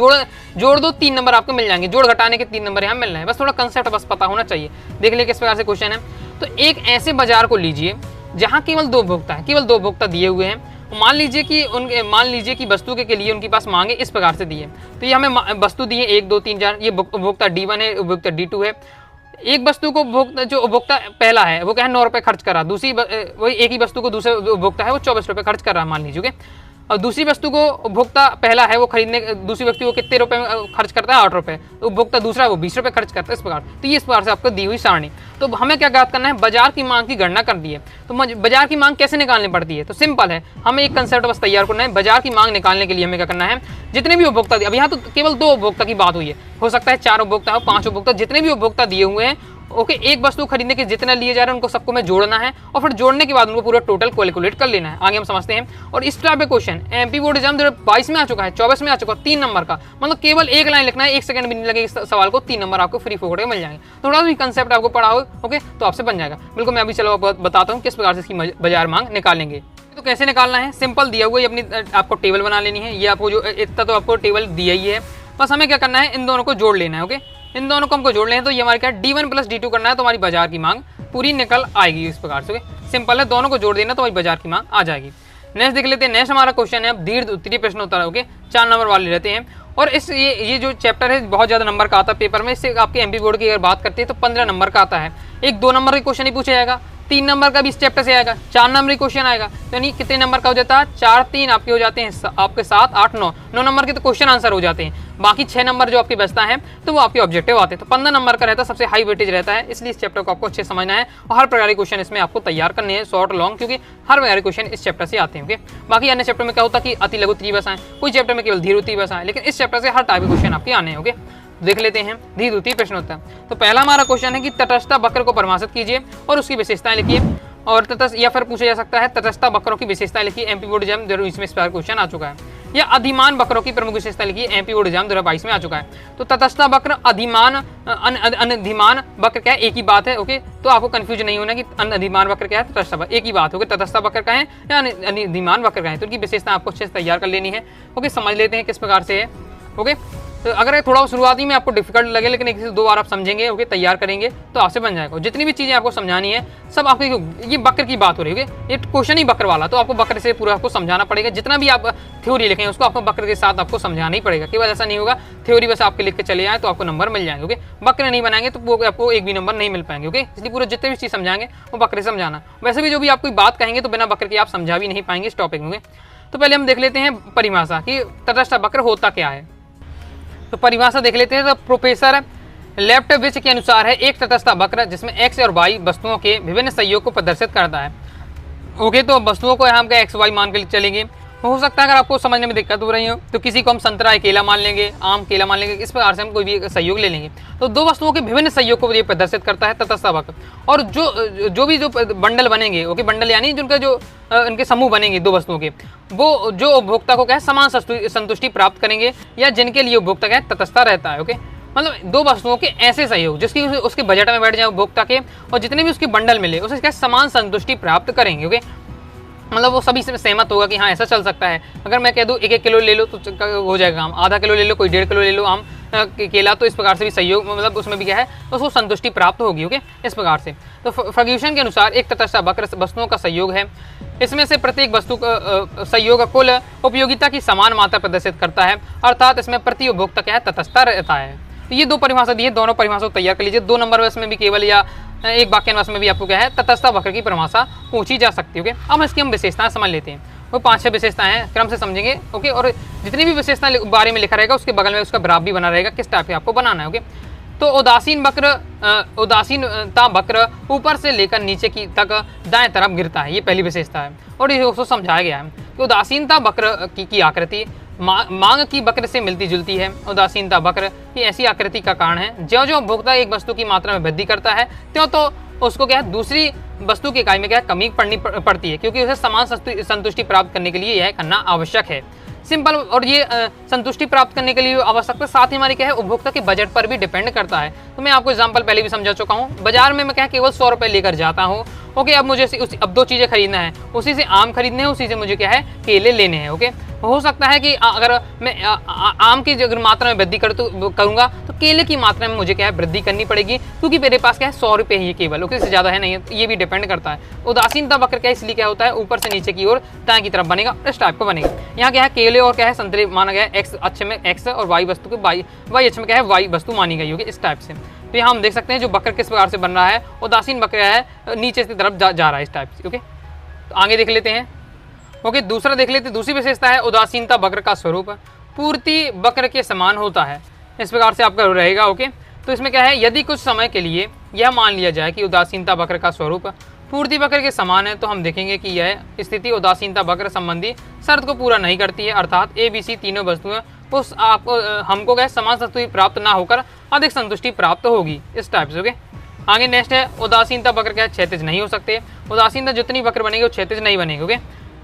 जोड़ दो 3 नंबर आपको मिल जाएंगे, जोड़ घटाने के 3 नंबर यहाँ मिल रहे हैं, बस थोड़ा कंसेप्ट बस पता होना चाहिए। देख ले किस प्रकार से क्वेश्चन है। तो एक ऐसे बाजार को लीजिए जहाँ केवल 2 उपभोक्ता है, केवल 2 उपभोक्ता दिए हुए हैं। मान लीजिए कि वस्तु के लिए उनके पास मांगे इस प्रकार से दी है। तो ये हमें वस्तु दी है 1 2 3 4, ये उपभोक्ता D1 है, उपभोक्ता D2 है। एक वस्तु को जो उपभोक्ता पहला है वो क्या है 9 रुपए खर्च कर रहा, दूसरी वही एक ही वस्तु को दूसरे उपभोक्ता है वो 24 रुपए खर्च कर रहा है मान लीजिए। और दूसरी वस्तु को उपभोक्ता पहला है वो खरीदने, दूसरी व्यक्ति को कितने रुपए खर्च करता है 8 रुपए, तो उपभोक्ता दूसरा है वो 20 रुपए खर्च करता है इस प्रकार। तो ये इस प्रकार से आपको दी हुई सारणी। तो हमें क्या ज्ञात करना है, बाजार की मांग की गणना कर दी है। तो बाजार की मांग कैसे निकालनी पड़ती है, तो सिंपल है, हमें एक कंसेप्ट बस तैयार करना है। बाजार की मांग निकालने के लिए हमें क्या करना है, जितने भी उपभोक्ता दिए, अब यहाँ तो केवल 2 उपभोक्ता की बात हुई है, हो सकता है 4 उपभोक्ता हो 5 उपभोक्ता, जितने भी उपभोक्ता दिए हुए हैं ओके, एक वस्तु खरीदने के जितना लिए जा रहे हैं उनको सबको में जोड़ना है और फिर जोड़ने के बाद उनको पूरा टोटल कैलकुलेट कर लेना है। आगे हम समझते हैं। और इस टाइप का क्वेश्चन एमपी बोर्ड एग्जाम 2022 में आ चुका है, 24 में आ चुका है, 3 नंबर का, मतलब केवल 1 लाइन लिखना है, 1 सेकंड भी नहीं लगेगा इस सवाल को, 3 नंबर आपको फ्री फोकट में मिल जाएंगे। थोड़ा भी कंसेप्ट आपको पढ़ा हो ओके तो आपसे बन जाएगा। बिल्कुल, मैं अभी चलो बताता हूँ किस प्रकार से इसकी बाजार मांग निकालेंगे। तो कैसे निकालना है, सिंपल दिया हुआ है, अपनी आपको टेबल बना लेनी है। ये आपको जो इतना तो आपको टेबल दिया ही है, बस हमें क्या करना है, इन दोनों को जोड़ लेना है। ओके, इन दोनों को हमको जोड़ लें तो ये हमारे क्या D1 + D2 करना है, तो हमारी बाजार की मांग पूरी निकल आएगी इस प्रकार से। सिंपल है, दोनों को जोड़ देना तो हमारी बाजार की मांग आ जाएगी। नेक्स्ट देख लेते हैं। नेक्स्ट हमारा क्वेश्चन है अब दीर्घ उत्तरीय प्रश्न उत्तर है। ओके, 4 नंबर वाले रहते हैं और ये जो चैप्टर है बहुत ज्यादा नंबर का आता है पेपर में। इससे आपके एमपी बोर्ड की अगर बात करते हैं तो 15 नंबर का आता है। एक 2 नंबर का क्वेश्चन ही पूछा जाएगा, 3 नंबर का भी इस चैप्टर से आएगा, 4 नंबर का क्वेश्चन आएगा। तो यानी कितने नंबर का हो जाता है, 4 3 आपके हो जाते हैं आपके 7 8 9 नंबर के तो क्वेश्चन आंसर हो जाते हैं। बाकी 6 नंबर जो आपके बचता है तो वो आपके ऑब्जेक्टिव आते हैं। तो 15 नंबर का रहता है, सबसे हाई वेटेज रहता है, इसलिए इस चैप्टर को आपको अच्छे से समझना है और हर प्रकार के क्वेश्चन इसमें आपको तैयार करने हैं, शॉर्ट लॉन्ग, क्योंकि हर प्रकार के क्वेश्चन इस चैप्टर से आते हैं। ओके, बाकी अन्य चैप्टर में क्या होता है कि अति लघु त्रिवस आए, कोई चैप्टर में केवल धीर त्रिवस आए, लेकिन इस चैप्टर से हर टाइप के क्वेश्चन आपके आने हैं। ओके, देख लेते हैं धीर उत्तरीय प्रश्न उत्तर। तो पहला हमारा क्वेश्चन है कि तटस्थता वक्र को परिभाषित कीजिए और उसकी विशेषताएं लिखिए। और या फिर पूछा जा सकता है तटस्थता वक्रों की विशेषताएं लिखिए। एमपी बोर्ड एग्जाम 2020 में इस बार क्वेश्चन आ चुका है। या अधिमान वक्रों की प्रमुख विशेषता लिखिए, एमपी बोर्ड एग्जाम 2022 में आ चुका है। तो तटस्थता वक्र, अधिमान, अनधिमान वक्र क्या है, एक ही बात है। ओके, तो आपको कंफ्यूज नहीं होना कि अनधिमान वक्र क्या है, तटस्थ वक्र एक ही बात होगी। तटस्थ वक्र का है या अनधिमान वक्र का है, तो उनकी विशेषता आपको अच्छे से तैयार कर लेनी है। ओके, समझ लेते हैं किस प्रकार से है। ओके, तो अगर थोड़ा शुरुआती में आपको डिफिकल्ट लगे लेकिन 1 से 2 बार आप समझेंगे ओके तैयार करेंगे तो आपसे बन जाएगा। जितनी भी चीजें आपको समझानी है सब आपके, ये वक्र की बात हो रही है, ये क्वेश्चन ही वक्र वाला, तो आपको वक्र से पूरा आपको समझाना पड़ेगा। जितना भी आप थ्योरी लिखें उसको आपको वक्र के साथ आपको समझाना ही पड़ेगा। केवल ऐसा नहीं होगा थ्योरी बस आपके लिख के चले आए तो आपको नंबर मिल जाएंगे। ओके, वक्र नहीं बनाएंगे तो वो आपको एक भी नंबर नहीं मिल पाएंगे। ओके, इसलिए पूरा जितने भी चीज समझाएंगे वो वक्र से समझाना। वैसे भी जो भी आप कोई बात कहेंगे तो बिना वक्र के आप समझा भी नहीं पाएंगे इस टॉपिक में। तो पहले हम देख लेते हैं परिभाषा कि तटस्थ वक्र होता क्या है। तो परिभाषा देख लेते हैं। तो प्रोफेसर लेफ्टविच के अनुसार है एक तटस्थ वक्र जिसमें एक्स और वाई वस्तुओं के विभिन्न सहयोग को प्रदर्शित करता है। ओके, तो वस्तुओं को यहाँ पे एक्स वाई मान के चलेंगे। हो सकता है अगर आपको समझने में दिक्कत हो रही हो तो किसी को हम संतरा अकेला मान लेंगे, आम केला मान लेंगे, इस प्रकार से हम कोई भी सहयोग ले लेंगे। तो 2 वस्तुओं के विभिन्न सहयोग को ये प्रदर्शित करता है तटस्थ वक्र। और जो बंडल बनेंगे, ओके बंडल यानी जिनका जो इनके समूह बनेंगे 2 वस्तुओं के, वो जो उपभोक्ता को क्या है समान संतुष्टि प्राप्त करेंगे या जिनके लिए उपभोक्ता क्या है तटस्थ रहता है। ओके, मतलब 2 वस्तुओं के ऐसे सहयोग जिसकी उसके बजट में बैठ जाए उपभोक्ता के और जितने भी उसके बंडल मिले उसे क्या समान संतुष्टि प्राप्त करेंगे। ओके, मतलब वो सभी से सहमत होगा कि हाँ ऐसा चल सकता है। अगर मैं कह दूँ 1-1 किलो ले लो तो हो जाएगा आम, आधा किलो ले लो, कोई 1.5 किलो ले लो आम केला, तो इस प्रकार से भी सहयोग मतलब उसमें भी क्या है तो उसको संतुष्टि प्राप्त होगी। ओके, इस प्रकार से। तो फर्ग्यूसन के अनुसार एक तटस्थ वक्र वस्तुओं का सहयोग है, इसमें से प्रत्येक वस्तु का सहयोग कुल उपयोगिता की समान मात्रा प्रदर्शित करता है, अर्थात इसमें प्रति उपभोक्ता क्या है तटस्थ रहता है। तो ये 2 परिभाषा दी है, दोनों परिभाषा को तैयार कर लीजिए। 2 नंबर बस में भी केवल या एक वाक्यांश में भी आपको क्या है तटस्थ वक्र की परिभाषा पूछी जा सकती है। ओके, अब इसकी हम विशेषताएं समझ लेते हैं। वो 5-6 विशेषताएं हैं, क्रम से समझेंगे। ओके, और जितनी भी विशेषताएं बारे में लिखा रहेगा उसके बगल में उसका ग्राफ भी बना रहेगा किस टाइप का आपको बनाना है। ओके, तो उदासीनता वक्र ऊपर से लेकर नीचे की तक दाएं तरफ गिरता है, ये पहली विशेषता है और ये उसको समझाया गया है कि उदासीनता वक्र की आकृति मांग की वक्र से मिलती जुलती है। उदासीनता वक्र की ऐसी आकृति का कारण है ज्यों ज्यों उपभोक्ता एक वस्तु की मात्रा में वृद्धि करता है त्यों तो उसको क्या है दूसरी वस्तु की इकाई में क्या कमी पड़ती है, क्योंकि उसे समान संतुष्टि प्राप्त करने के लिए यह करना आवश्यक है। सिंपल, और ये संतुष्टि प्राप्त करने के लिए आवश्यकता साथ ही हमारी क्या है उपभोक्ता के बजट पर भी डिपेंड करता है। तो मैं आपको एग्जांपल पहले भी समझा चुका हूँ। बाजार में मैं क्या केवल 100 रुपये लेकर जाता हूँ, ओके, अब मुझे अब 2 चीज़ें खरीदना है, उसी से आम खरीदने हैं, उसी से मुझे क्या है केले लेने हैं, ओके। हो सकता है कि अगर मैं आम की अगर मात्रा में वृद्धि करूंगा तो केले की मात्रा में मुझे क्या है वृद्धि करनी पड़ेगी, क्योंकि मेरे पास क्या है 100 रुपये ही केवल, ओके, इससे ज़्यादा है नहीं, ये भी डिपेंड करता है। उदासीनता वक्र क्या इसलिए क्या होता है ऊपर से नीचे की ओर दाएं की तरफ बनेगा, इस टाइप का बनेगा। यहाँ क्या है केले और क्या है संतरे माना गया एक्स अक्ष में एक्स और वाई वस्तु के वाई अक्ष में क्या है वाई वस्तु मानी गई होगी, इस टाइप से। तो यहाँ हम देख सकते हैं जो वक्र किस प्रकार से बन रहा है, उदासीन वक्र है नीचे की तरफ जा रहा है इस टाइप से, ओके। तो आगे देख लेते हैं, ओके। दूसरा देख लेते हैं, दूसरी विशेषता है उदासीनता वक्र का स्वरूप पूर्ति वक्र के समान होता है, इस प्रकार से आपका रहेगा, ओके। तो इसमें क्या है यदि कुछ समय के लिए यह मान लिया जाए कि उदासीनता वक्र का स्वरूप पूर्ति वक्र के समान है, तो हम देखेंगे कि यह स्थिति उदासीनता वक्र संबंधी शर्त को पूरा नहीं करती है, अर्थात ए बी सी तीनों वस्तुएं उस आपको हमको क्या समान संतुष्टि प्राप्त ना होकर अधिक संतुष्टि प्राप्त होगी, इस टाइप से, ओके। आगे नेक्स्ट है उदासीनता वक्र क्या क्षैतिज नहीं हो सकते। उदासीनता जितनी वक्र बनेगी वो क्षैतिज नहीं बनेगी, ओके।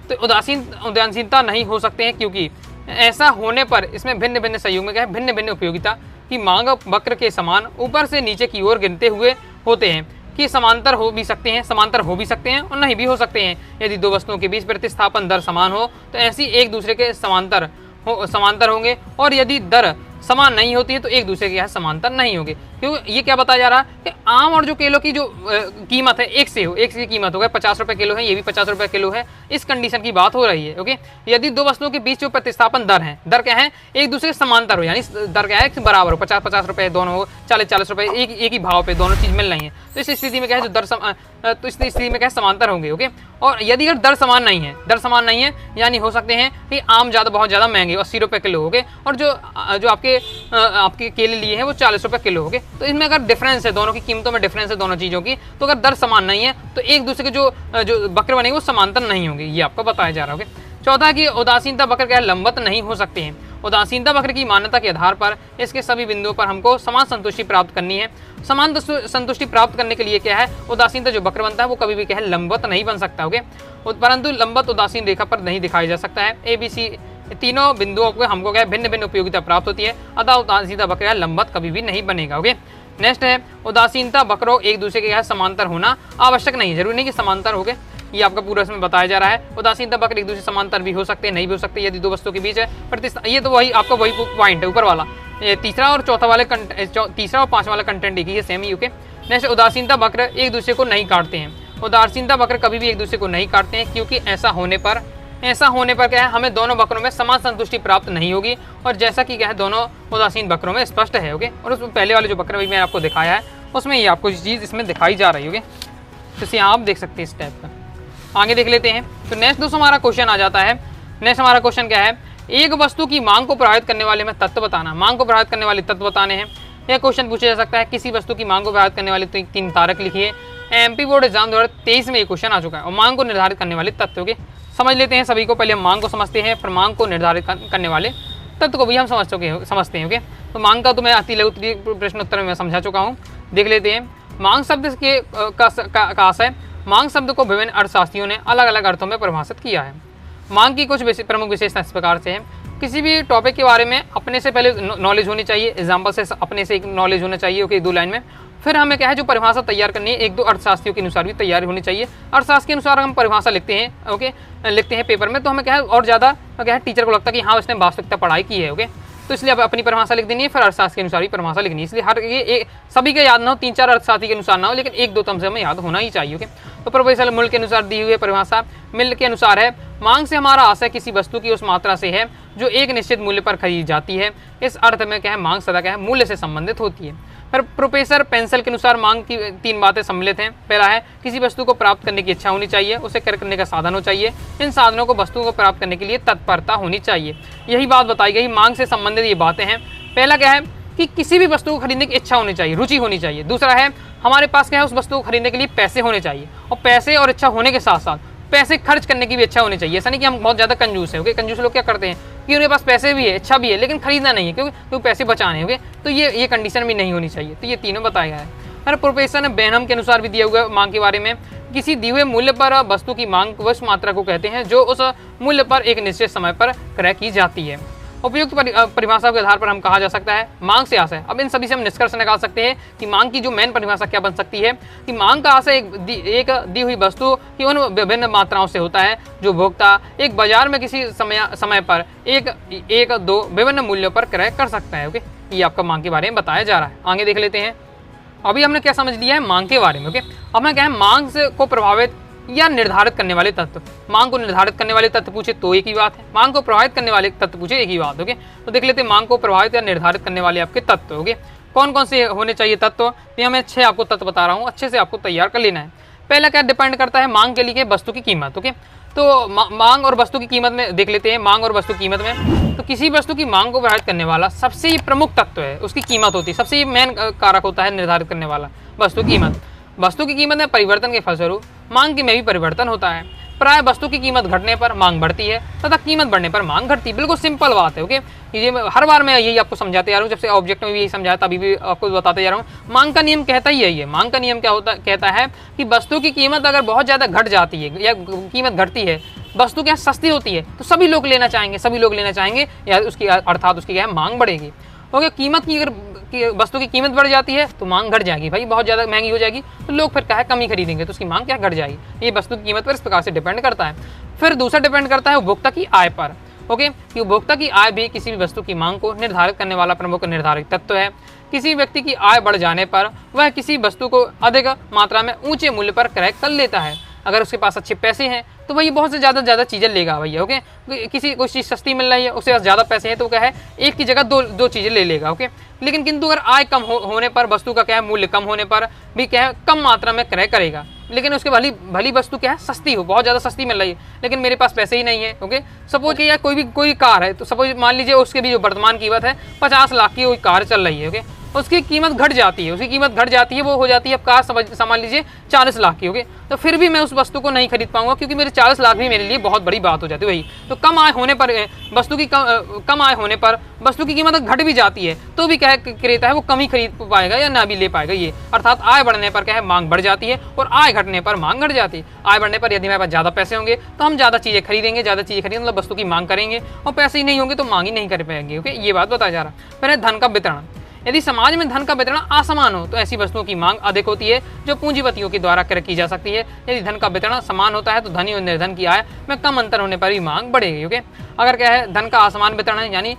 तो उदासीनता नहीं हो सकते हैं क्योंकि ऐसा होने पर इसमें भिन्न भिन्न संयोग में क्या है भिन्न भिन्न उपयोगिता की मांग वक्र के समान ऊपर से नीचे की ओर गिरते हुए होते हैं कि समांतर हो भी सकते हैं और नहीं भी हो सकते हैं। यदि 2 वस्तुओं के बीच प्रतिस्थापन दर समान हो तो ऐसी एक दूसरे के समांतर होंगे, और यदि दर समान नहीं होती है तो एक दूसरे के यहाँ समांतर नहीं होंगे। क्योंकि ये क्या बताया जा रहा है कि आम और जो केलों की जो कीमत है एक की कीमत हो गया 50 रुपये किलो है, ये भी 50 रुपये किलो है, इस कंडीशन की बात हो रही है, ओके। यदि 2 वस्तुओं के बीच जो प्रतिस्थापन दर है, दर क्या है एक दूसरे के समांतर हो, यानी दर क्या है बराबर हो, 50-50 रुपये दोनों हो, 40-40 रुपये एक ही भाव पे दोनों चीज मिल रही है, तो इस स्थिति में क्या है जो तो इस स्थिति में क्या है समांतर होंगे, ओके। और यदि अगर दर समान नहीं है यानी हो सकते हैं कि आम बहुत ज़्यादा महंगे 80 रुपये किलो हो गए, और जो आपके केले लिए हैं वो 40 रुपये किलो हो गए, तो इसमें अगर डिफरेंस है, दोनों की कीमतों में डिफरेंस है दोनों चीज़ों की, तो अगर दर समान नहीं है तो एक दूसरे के जो वक्र बनेंगे वो समांतर नहीं होंगे, ये आपको बताया जा रहा है, ओके। चौथा कि उदासीनता वक्र क्या है लंबवत नहीं हो सकते हैं। उदासीनता वक्र की मान्यता के आधार पर इसके सभी बिंदुओं पर हमको समान संतुष्टि प्राप्त करनी है। समान संतुष्टि प्राप्त करने के लिए क्या है उदासीनता जो वक्र बनता है वो कभी भी क्या है लंबवत नहीं बन सकता, ओके। परंतु लंबवत उदासीन रेखा पर नहीं दिखाया जा सकता है। ए बी सी तीनों बिंदुओं को हमको क्या भिन्न भिन्न उपयोगिता प्राप्त होती है, अतः उदासीनता वक्र लंबवत कभी भी नहीं बनेगा, ओके। नेक्स्ट है उदासीनता वक्रों एक दूसरे के समांतर होना आवश्यक नहीं है, जरूरी नहीं कि समांतर हो गए, ये आपका पूरा इसमें बताया जा रहा है। उदासीनता वक्र एक दूसरे समांतर भी हो सकते हैं, नहीं भी हो सकते यदि 2 वस्तुओं के बीच है ये तो वही आपका वही पॉइंट है ऊपर वाला, तीसरा और 5वां वाला कंटेंट एक ही है, सेम ही, ओके। नेक्स्ट उदासीनता वक्र एक दूसरे को नहीं काटते हैं। उदासीनता वक्र कभी भी एक दूसरे को नहीं काटते हैं, क्योंकि ऐसा होने पर क्या है हमें दोनों वक्रों में समान संतुष्टि प्राप्त नहीं होगी, और जैसा कि क्या है दोनों उदासीन वक्रों में स्पष्ट है, ओके। और उसमें पहले वाले जो वक्र मैंने आपको दिखाया है उसमें ये आपको चीज़ इसमें दिखाई जा रही है, ओके। तो इसे आप देख सकते हैं इस टाइप का। आगे देख लेते हैं। तो नेक्स्ट दोस्तों हमारा क्वेश्चन आ जाता है। नेक्स्ट हमारा क्वेश्चन क्या है, एक वस्तु की मांग को प्रभावित करने वाले में तत्व बताना। मांग को प्रभावित करने वाले तत्व बताने हैं। यह क्वेश्चन पूछा जा सकता है किसी वस्तु की मांग को प्रभावित करने वाले 3 कारक लिखिए। एमपी बोर्ड एग्जाम 2023 में ये क्वेश्चन आ चुका है। और मांग को निर्धारित करने वाले तत्व के समझ लेते हैं सभी को। पहले हम मांग को समझते हैं, फिर मांग को निर्धारित करने वाले तत्व को भी हम समझते हैं, ओके। तो मांग का तो मैं अति लघु प्रश्न उत्तर में समझा चुका हूँ। देख लेते हैं। मांग शब्द के का आशय, मांग शब्द को विभिन्न अर्थशास्त्रियों ने अलग अलग अर्थों में परिभाषित किया है। मांग की कुछ प्रमुख विशेषता इस प्रकार से है। किसी भी टॉपिक के बारे में अपने से पहले नॉलेज होनी चाहिए, एग्जाम्पल से अपने से एक नॉलेज होना चाहिए, ओके, 2 लाइन में। फिर हमें क्या है जो परिभाषा तैयार करनी है 1-2 अर्थशास्त्रियों के अनुसार भी तैयारी होनी चाहिए। अर्थशास्त्र के अनुसार हम परिभाषा लिखते हैं, ओके, लिखते हैं पेपर में, तो हमें क्या है और ज़्यादा क्या है टीचर को लगता है कि हाँ उसने वास्तविकता पढ़ाई की है, ओके। तो इसलिए अब अपनी परिभाषा लिख देनी है, फिर अर्थशास्त्र के अनुसार भी परिभाषा लिखनी है। इसलिए हर ये सभी के याद ना हो, 3-4 अर्थशास्त्री के अनुसार ना हो, लेकिन 1-2 तो हमसे हमें याद होना ही चाहिए, ओके। तो प्रोफेसर मिल के अनुसार दी हुई परिभाषा मिल के अनुसार है, मांग से हमारा आशय किसी वस्तु की उस मात्रा से है जो एक निश्चित मूल्य पर खरीदी जाती है। इस अर्थ में क्या है मांग सदा क्या है मूल्य से संबंधित होती है। फिर प्रोफेसर पेंसिल के अनुसार मांग की 3 बातें सम्मिलित हैं। पहला है किसी वस्तु को प्राप्त करने की इच्छा होनी चाहिए, उसे क्रय करने का साधन हो चाहिए, इन साधनों को वस्तु को प्राप्त करने के लिए तत्परता होनी चाहिए। यही बात बताई गई, मांग से संबंधित ये बातें हैं। पहला क्या है कि किसी भी वस्तु को खरीदने की इच्छा होनी चाहिए, रुचि होनी चाहिए। दूसरा है हमारे पास क्या है उस वस्तु को खरीदने के लिए पैसे होने चाहिए, और पैसे और इच्छा होने के साथ साथ पैसे खर्च करने की भी इच्छा होनी चाहिए। ऐसा नहीं कि हम बहुत ज़्यादा कंजूस है। ओके, कंजूस लोग क्या करते हैं कि उनके पास पैसे भी है, इच्छा भी है, लेकिन खरीदना नहीं है क्योंकि पैसे बचाने। ओके, तो ये कंडीशन भी नहीं होनी चाहिए। तो ये तीनों बताया गया है। और प्रोफेसर बेनहम के अनुसार भी दिया हुआ है मांग के बारे में, किसी दिए हुए मूल्य पर वस्तु की मांग उस मात्रा को कहते हैं जो उस मूल्य पर एक निश्चित समय पर क्रय की जाती है। उपयुक्त परिभाषा के आधार पर हम कहा जा सकता है मांग से आशय। अब इन सभी से हम निष्कर्ष निकाल सकते हैं कि मांग की जो मेन परिभाषा क्या बन सकती है कि मांग का आशय एक दी हुई वस्तु की उन विभिन्न मात्राओं से होता है जो भोक्ता एक बाजार में किसी समय पर एक दो विभिन्न मूल्यों पर क्रय कर सकता है। ओके, ये आपका मांग के बारे में बताया जा रहा है। आगे देख लेते हैं। अभी हमने क्या समझ लिया है मांग के बारे में। ओके, अब मैं क्या है मांग को प्रभावित या निर्धारित करने वाले तत्व। मांग को निर्धारित करने वाले तत्व पूछे तो एक ही बात है, मांग को प्रभावित करने वाले तत्व पूछे एक ही बात। ओके, तो देख लेते हैं मांग को प्रभावित या निर्धारित करने वाले आपके तत्व। ओके, कौन कौन से होने चाहिए तत्व। ये मैं 6 आपको तत्व बता रहा हूँ, अच्छे से आपको तैयार कर लेना है। पहला क्या डिपेंड करता है मांग के लिए वस्तु की कीमत। ओके, तो मांग और वस्तु की कीमत में देख लेते हैं। मांग और वस्तु की कीमत में तो किसी वस्तु की मांग को प्रभावित करने वाला सबसे प्रमुख तत्व है उसकी कीमत होती है। सबसे मेन कारक होता है निर्धारित करने वाला वस्तु की कीमत। वस्तु की कीमत में परिवर्तन के फलस्वरूप मांग की में भी परिवर्तन होता है। प्राय वस्तु की कीमत घटने पर मांग बढ़ती है तथा कीमत बढ़ने पर मांग घटती है। बिल्कुल सिंपल बात है। ओके, ये हर बार मैं यही आपको समझाते जा रहा हूँ, जब से ऑब्जेक्ट में भी यही समझाया था, अभी भी आपको बताते जा रहा हूँ। मांग का नियम कहता ही यही है। मांग का नियम क्या कहता है कि वस्तु की कीमत अगर बहुत ज़्यादा घट जाती है या कीमत घटती है, वस्तु क्या सस्ती होती है तो सभी लोग लेना चाहेंगे, या उसकी अर्थात उसकी क्या है मांग बढ़ेगी। ओके, कीमत की अगर वस्तु की कीमत बढ़ जाती है तो मांग घट जाएगी। भाई बहुत ज़्यादा महंगी हो जाएगी तो लोग फिर क्या है कम ही खरीदेंगे, तो उसकी मांग क्या घट जाएगी। ये वस्तु की कीमत पर इस प्रकार से डिपेंड करता है। फिर दूसरा डिपेंड करता है उपभोक्ता की आय पर। ओके, कि उपभोक्ता की आय भी किसी भी वस्तु की मांग को निर्धारित करने वाला प्रमुख निर्धारित तत्व है। किसी व्यक्ति की आय बढ़ जाने पर वह किसी वस्तु को अधिक मात्रा में ऊंचे मूल्य पर क्रय कर लेता है। अगर उसके पास अच्छे पैसे हैं तो वही बहुत से ज़्यादा चीज़ें लेगा भैया। ओके, किसी कोई चीज़ सस्ती मिल रही है, उसके पास ज़्यादा पैसे हैं तो क्या है एक की जगह दो चीज़ें ले लेगा। ओके, लेकिन किंतु अगर आय कम होने पर वस्तु का क्या है मूल्य कम होने पर भी क्या है कम मात्रा में क्रय करेगा। लेकिन उसके भली वस्तु क्या है सस्ती हो, बहुत ज़्यादा सस्ती मिल रही है, लेकिन मेरे पास पैसे ही नहीं है। ओके, सपोज कि यार कोई कार है, तो सपोज मान लीजिए उसके भी जो वर्तमान कीमत है 50 लाख की कोई कार चल रही है। ओके, उसकी कीमत घट जाती है, वो हो जाती है अब कार समझ लीजिए 40 लाख की। ओके, तो फिर भी मैं उस वस्तु को नहीं खरीद पाऊंगा क्योंकि मेरे 40 लाख भी मेरे लिए बहुत बड़ी बात हो जाती है। वही तो कम आय होने पर वस्तु की कीमत घट भी जाती है तो भी क्या क्रेता है वो कम ही खरीद पाएगा या ना भी ले पाएगा। ये अर्थात आय बढ़ने पर क्या है मांग बढ़ जाती है और आय घटने पर मांग घट जाती है। आय बढ़ने पर यदि हमारे पास ज़्यादा पैसे होंगे तो हम ज़्यादा चीज़ें खरीदेंगे, मतलब वस्तु की मांग करेंगे, और पैसे ही नहीं होंगे तो मांग ही नहीं कर पाएंगे। ओके, ये बात बताया जा रहा है। फिर धन का वितरण। यदि समाज में धन का वितरण असमान हो तो ऐसी वस्तुओं की मांग अधिक होती है जो पूंजीपतियों के द्वारा क्रय की जा सकती है। यदि धन का वितरण समान होता है तो धनी और निर्धन की आय में कम अंतर होने पर भी मांग बढ़ेगी। ओके, अगर क्या है धन का असमान वितरण है, यानी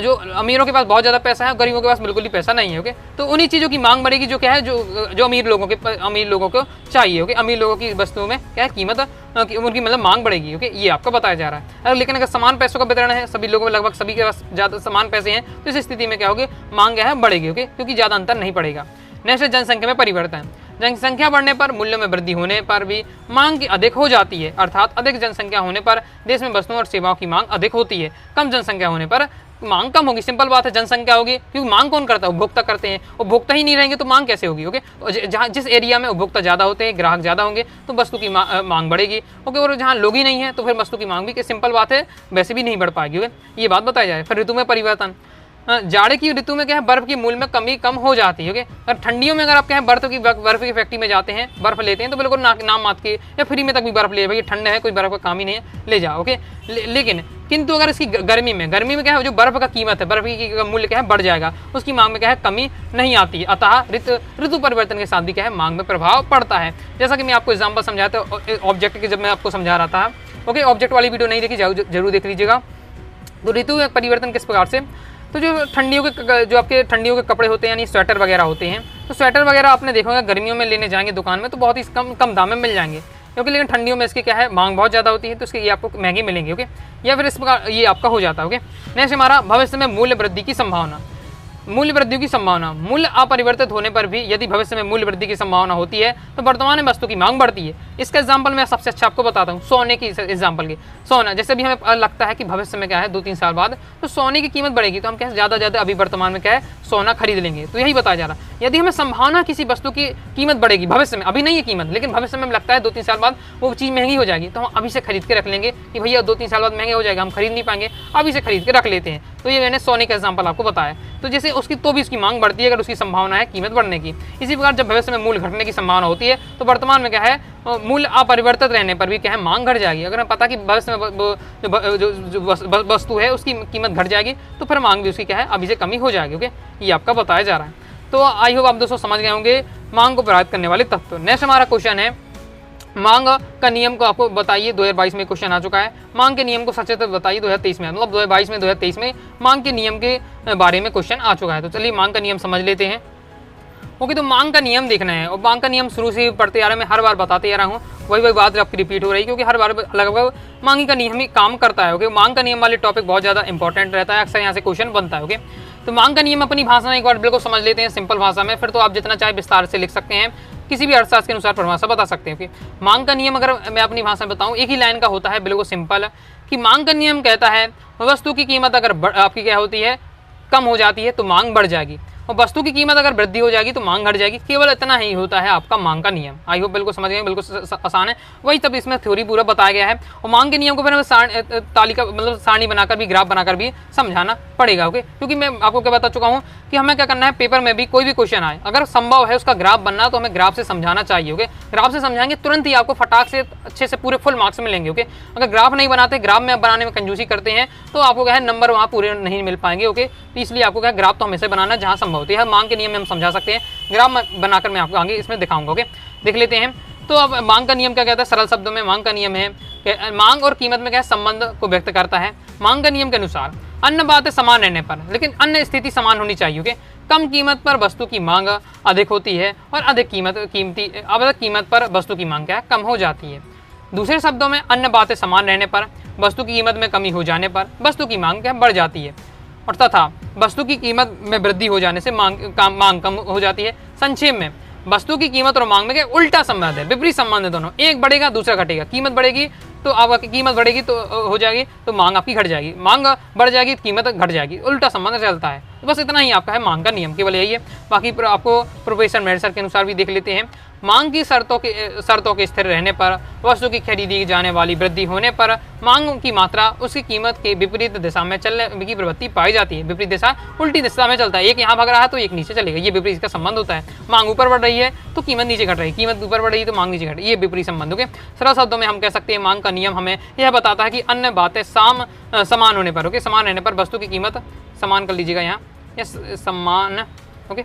जो अमीरों के पास बहुत ज़्यादा पैसा है, गरीबों के पास बिल्कुल ही पैसा नहीं है। ओके, तो उन्हीं चीज़ों की मांग बढ़ेगी जो क्या है जो अमीर लोगों को चाहिए। ओके, अमीर लोगों की वस्तुओं में क्या है कीमत उनकी मतलब मांग बढ़ेगी। ओके, ये आपका बताया जा रहा है। लेकिन अगर समान पैसों का वितरण है, सभी लोगों में लगभग सभी के पास ज़्यादा समान पैसे हैं, तो इस स्थिति में क्या होगी मांग क्या है बढ़ेगी। ओके, क्योंकि ज़्यादा अंतर नहीं पड़ेगा। नेक्स्ट जनसंख्या में परिवर्तन। जनसंख्या बढ़ने पर मूल्य में वृद्धि होने पर भी मांग की अधिक हो जाती है। अर्थात अधिक जनसंख्या होने पर देश में वस्तुओं और सेवाओं की मांग अधिक होती है, कम जनसंख्या होने पर मांग कम होगी। सिंपल बात है, जनसंख्या होगी क्योंकि मांग कौन करता है उपभोक्ता करते हैं, उपभोक्ता ही नहीं रहेंगे तो मांग कैसे होगी। ओके, जहाँ जिस एरिया में उपभोक्ता ज़्यादा होते हैं, ग्राहक ज़्यादा होंगे तो वस्तु की मांग बढ़ेगी। ओके, और जहाँ लोग ही नहीं है तो फिर वस्तु की मांग भी सिंपल बात है वैसे भी नहीं बढ़ पाएगी। ये बात बताई जाए। फिर ऋतु में परिवर्तन। जाड़े की ऋतु में क्या है बर्फ की मूल्य में कम हो जाती है। ओके, और ठंडियों में अगर आप क्या है बर्फ की फैक्ट्री में जाते हैं, बर्फ लेते हैं तो बिल्कुल नाम मात के या फ्री में तक भी बर्फ ले, भाई ठंड है कोई बर्फ का काम ही नहीं है, ले जाओ। ओके, लेकिन किंतु अगर इसकी गर्मी में क्या है जो बर्फ का कीमत है, बर्फ की मूल्य क्या है बढ़ जाएगा, उसकी मांग में क्या है कमी नहीं आती है। अतः ऋतु परिवर्तन के साथ भी क्या है मांग में प्रभाव पड़ता है। जैसा कि मैं आपको एग्जाम्पल समझाया था ऑब्जेक्ट के, जब मैं आपको समझा रहा था। ओके, ऑब्जेक्ट वाली वीडियो नहीं देखी जरूर देख लीजिएगा। तो ऋतु परिवर्तन किस प्रकार से, तो जो आपके ठंडियों के कपड़े होते हैं यानी स्वेटर वगैरह होते हैं, तो स्वेटर वगैरह आपने देखा होगा गर्मियों में लेने जाएंगे दुकान में तो बहुत ही कम दाम में मिल जाएंगे, क्योंकि लेकिन ठंडियों में इसकी क्या है मांग बहुत ज़्यादा होती है तो इसके ये आपको महंगे मिलेंगे। ओके, या फिर इस प्रकार ये आपका हो जाता है। ओके, नेक्स्ट हमारा भविष्य में मूल्य वृद्धि की संभावना। मूल्य वृद्धि की संभावना, मूल्य अपरिवर्तित होने पर भी यदि भविष्य में मूल्य वृद्धि की संभावना होती है तो वर्तमान में वस्तु की मांग बढ़ती है। इसका एग्जांपल मैं सबसे अच्छा आपको बताता हूँ, सोने की एग्जांपल की। सोना, जैसे भी हमें लगता है कि भविष्य में क्या है 2-3 साल बाद तो सोने की कीमत बढ़ेगी, तो हम क्या ज़्यादा अभी वर्तमान में क्या है सोना खरीद लेंगे। तो यही बताया जा रहा है, यदि हमें संभावना किसी वस्तु की कीमत बढ़ेगी भविष्य में, अभी नहीं है कीमत, लेकिन भविष्य में लगता है 2-3 साल बाद वो चीज़ महंगी हो जाएगी, तो हम अभी से खरीद के रख लेंगे कि भैया 2-3 साल बाद महंगे हो जाएगा, हम खरीद नहीं पाएंगे, अभी से खरीद के रख लेते हैं। तो ये मैंने सोने का एग्जांपल आपको बताया। तो जैसे उसकी तो भी उसकी मांग बढ़ती है अगर उसकी संभावना है कीमत बढ़ने की। इसी प्रकार जब भविष्य में मूल्य घटने की संभावना होती है तो वर्तमान में क्या है मूल्य अपरिवर्तित रहने पर भी क्या है मांग घट जाएगी। अगर हमें पता कि भविष्य में जो वस्तु है उसकी कीमत घट जाएगी तो फिर मांग भी उसकी क्या है अभी से कमी हो जाएगी। ओके, ये आपका बताया जा रहा है। तो आई होप आप दोस्तों समझ गए होंगे मांग को प्रभावित करने वाले तत्व। नेक्स्ट हमारा क्वेश्चन है, मांग का नियम को आपको बताइए। 2022 में क्वेश्चन आ चुका है, मांग के नियम को सचेत बताइए। 2023 में, मतलब 2022 में 2023 में मांग के नियम के बारे में क्वेश्चन आ चुका है। तो चलिए मांग का नियम समझ लेते हैं। ओके, तो मांग का नियम देखना है और मांग का नियम शुरू से पढ़ते आ रहा है, मैं हर बार बताते आ रहा हूँ, वही बात आपकी रिपीट हो रही है क्योंकि हर बार लगभग मांग का नियम ही काम करता है। ओके, मांग का नियम वाले टॉपिक बहुत ज़्यादा इंपॉर्टेंट रहता है, अक्सर यहाँ से क्वेश्चन बनता है। ओके, तो मांग का नियम अपनी भाषा में एक बार बिल्कुल समझ लेते हैं सिंपल भाषा में, फिर तो आप जितना चाहे विस्तार से लिख सकते हैं, किसी भी अर्थशास्त्र के अनुसार परिभाषा बता सकते हैं। ओके, मांग का नियम अगर मैं अपनी भाषा में बताऊं एक ही लाइन का होता है, बिल्कुल सिंपल, कि मांग का नियम कहता है वस्तु की कीमत अगर आपकी क्या होती है कम हो जाती है तो मांग बढ़ जाएगी, और वस्तु की कीमत अगर वृद्धि हो जाएगी तो मांग घट जाएगी। केवल इतना ही होता है आपका मांग का नियम। आई होप बिल्कुल समझ गए, बिल्कुल आसान है, वही तब इसमें थ्योरी पूरा बताया गया है। और मांग के नियम को फिर हमें तालिका मतलब सारणी बनाकर भी, ग्राफ बनाकर भी समझाना पड़ेगा। ओके, क्योंकि मैं आपको क्या बता चुका हूँ कि हमें क्या करना है, पेपर में भी कोई भी क्वेश्चन आए अगर संभव है उसका ग्राफ बनना तो हमें ग्राफ से समझाना चाहिए। ओके, ग्राफ से समझाएंगे तुरंत ही आपको फटाक से अच्छे से पूरे फुल मार्क्स मिलेंगे। ओके, अगर ग्राफ नहीं बनाते, ग्राफ में बनाने में कंजूसी करते हैं तो आपको क्या है नंबर वहाँ पूरे नहीं मिल पाएंगे। ओके, तो इसलिए आपको क्या ग्राफ तो हमेशा बनाना जहाँ संभव होती है। मांग के नियम हम समझा सकते हैं, ग्राफ बनाकर मैं आपको आगे इसमें दिखाऊंगा। ओके, देख लेते हैं। तो अब मांग का नियम क्या कहता है, सरल शब्दों में मांग का नियम है कि मांग और कीमत में क्या संबंध को व्यक्त करता है। मांग का नियम के अनुसार अन्य बातें समान रहने पर, लेकिन अन्य स्थिति समान होनी चाहिए। ओके, कम कीमत पर वस्तु की मांग अधिक होती है और अधिक कीमत पर वस्तु की मांग क्या कम हो जाती है। दूसरे शब्दों में अन्य बातें समान रहने पर वस्तु की कीमत में कमी हो जाने पर वस्तु की मांग क्या बढ़ जाती है, और तथा वस्तु की कीमत में वृद्धि हो जाने से मांग कम हो जाती है। संक्षेप में वस्तु की कीमत और मांग में क्या उल्टा संबंध है, विपरीत संबंध है दोनों, एक बढ़ेगा दूसरा घटेगा। कीमत बढ़ेगी तो आपकी कीमत बढ़ेगी तो हो जाएगी तो मांग आपकी घट जाएगी, मांग बढ़ जाएगी तो कीमत घट जाएगी, उल्टा संबंध चलता है। तो बस इतना ही आपका है मांग का नियम, केवल यही है। बाकी आपको प्रोफेसर मेडसर के अनुसार भी देख लेते हैं। मांग की शर्तों के स्थिर रहने पर वस्तु की खरीदी जाने वाली वृद्धि होने पर मांग की मात्रा उसकी कीमत के विपरीत दिशा में चलने की प्रवृत्ति पाई जाती है। विपरीत दिशा उल्टी दिशा में चलता है, एक यहाँ भाग रहा है तो एक नीचे चलेगा, ये विपरीत का संबंध होता है। मांग ऊपर बढ़ रही है तो कीमत नीचे घट रही है, कीमत ऊपर बढ़ रही है तो मांग नीचे घट रही है, ये विपरीत संबंध। ओके, सरल शब्दों में हम कह सकते हैं मांग का नियम हमें यह बताता है कि अन्य बातें समान होने पर, ओके, समान रहने पर वस्तु की कीमत समान कर लीजिएगा यहाँ, समान। ओके,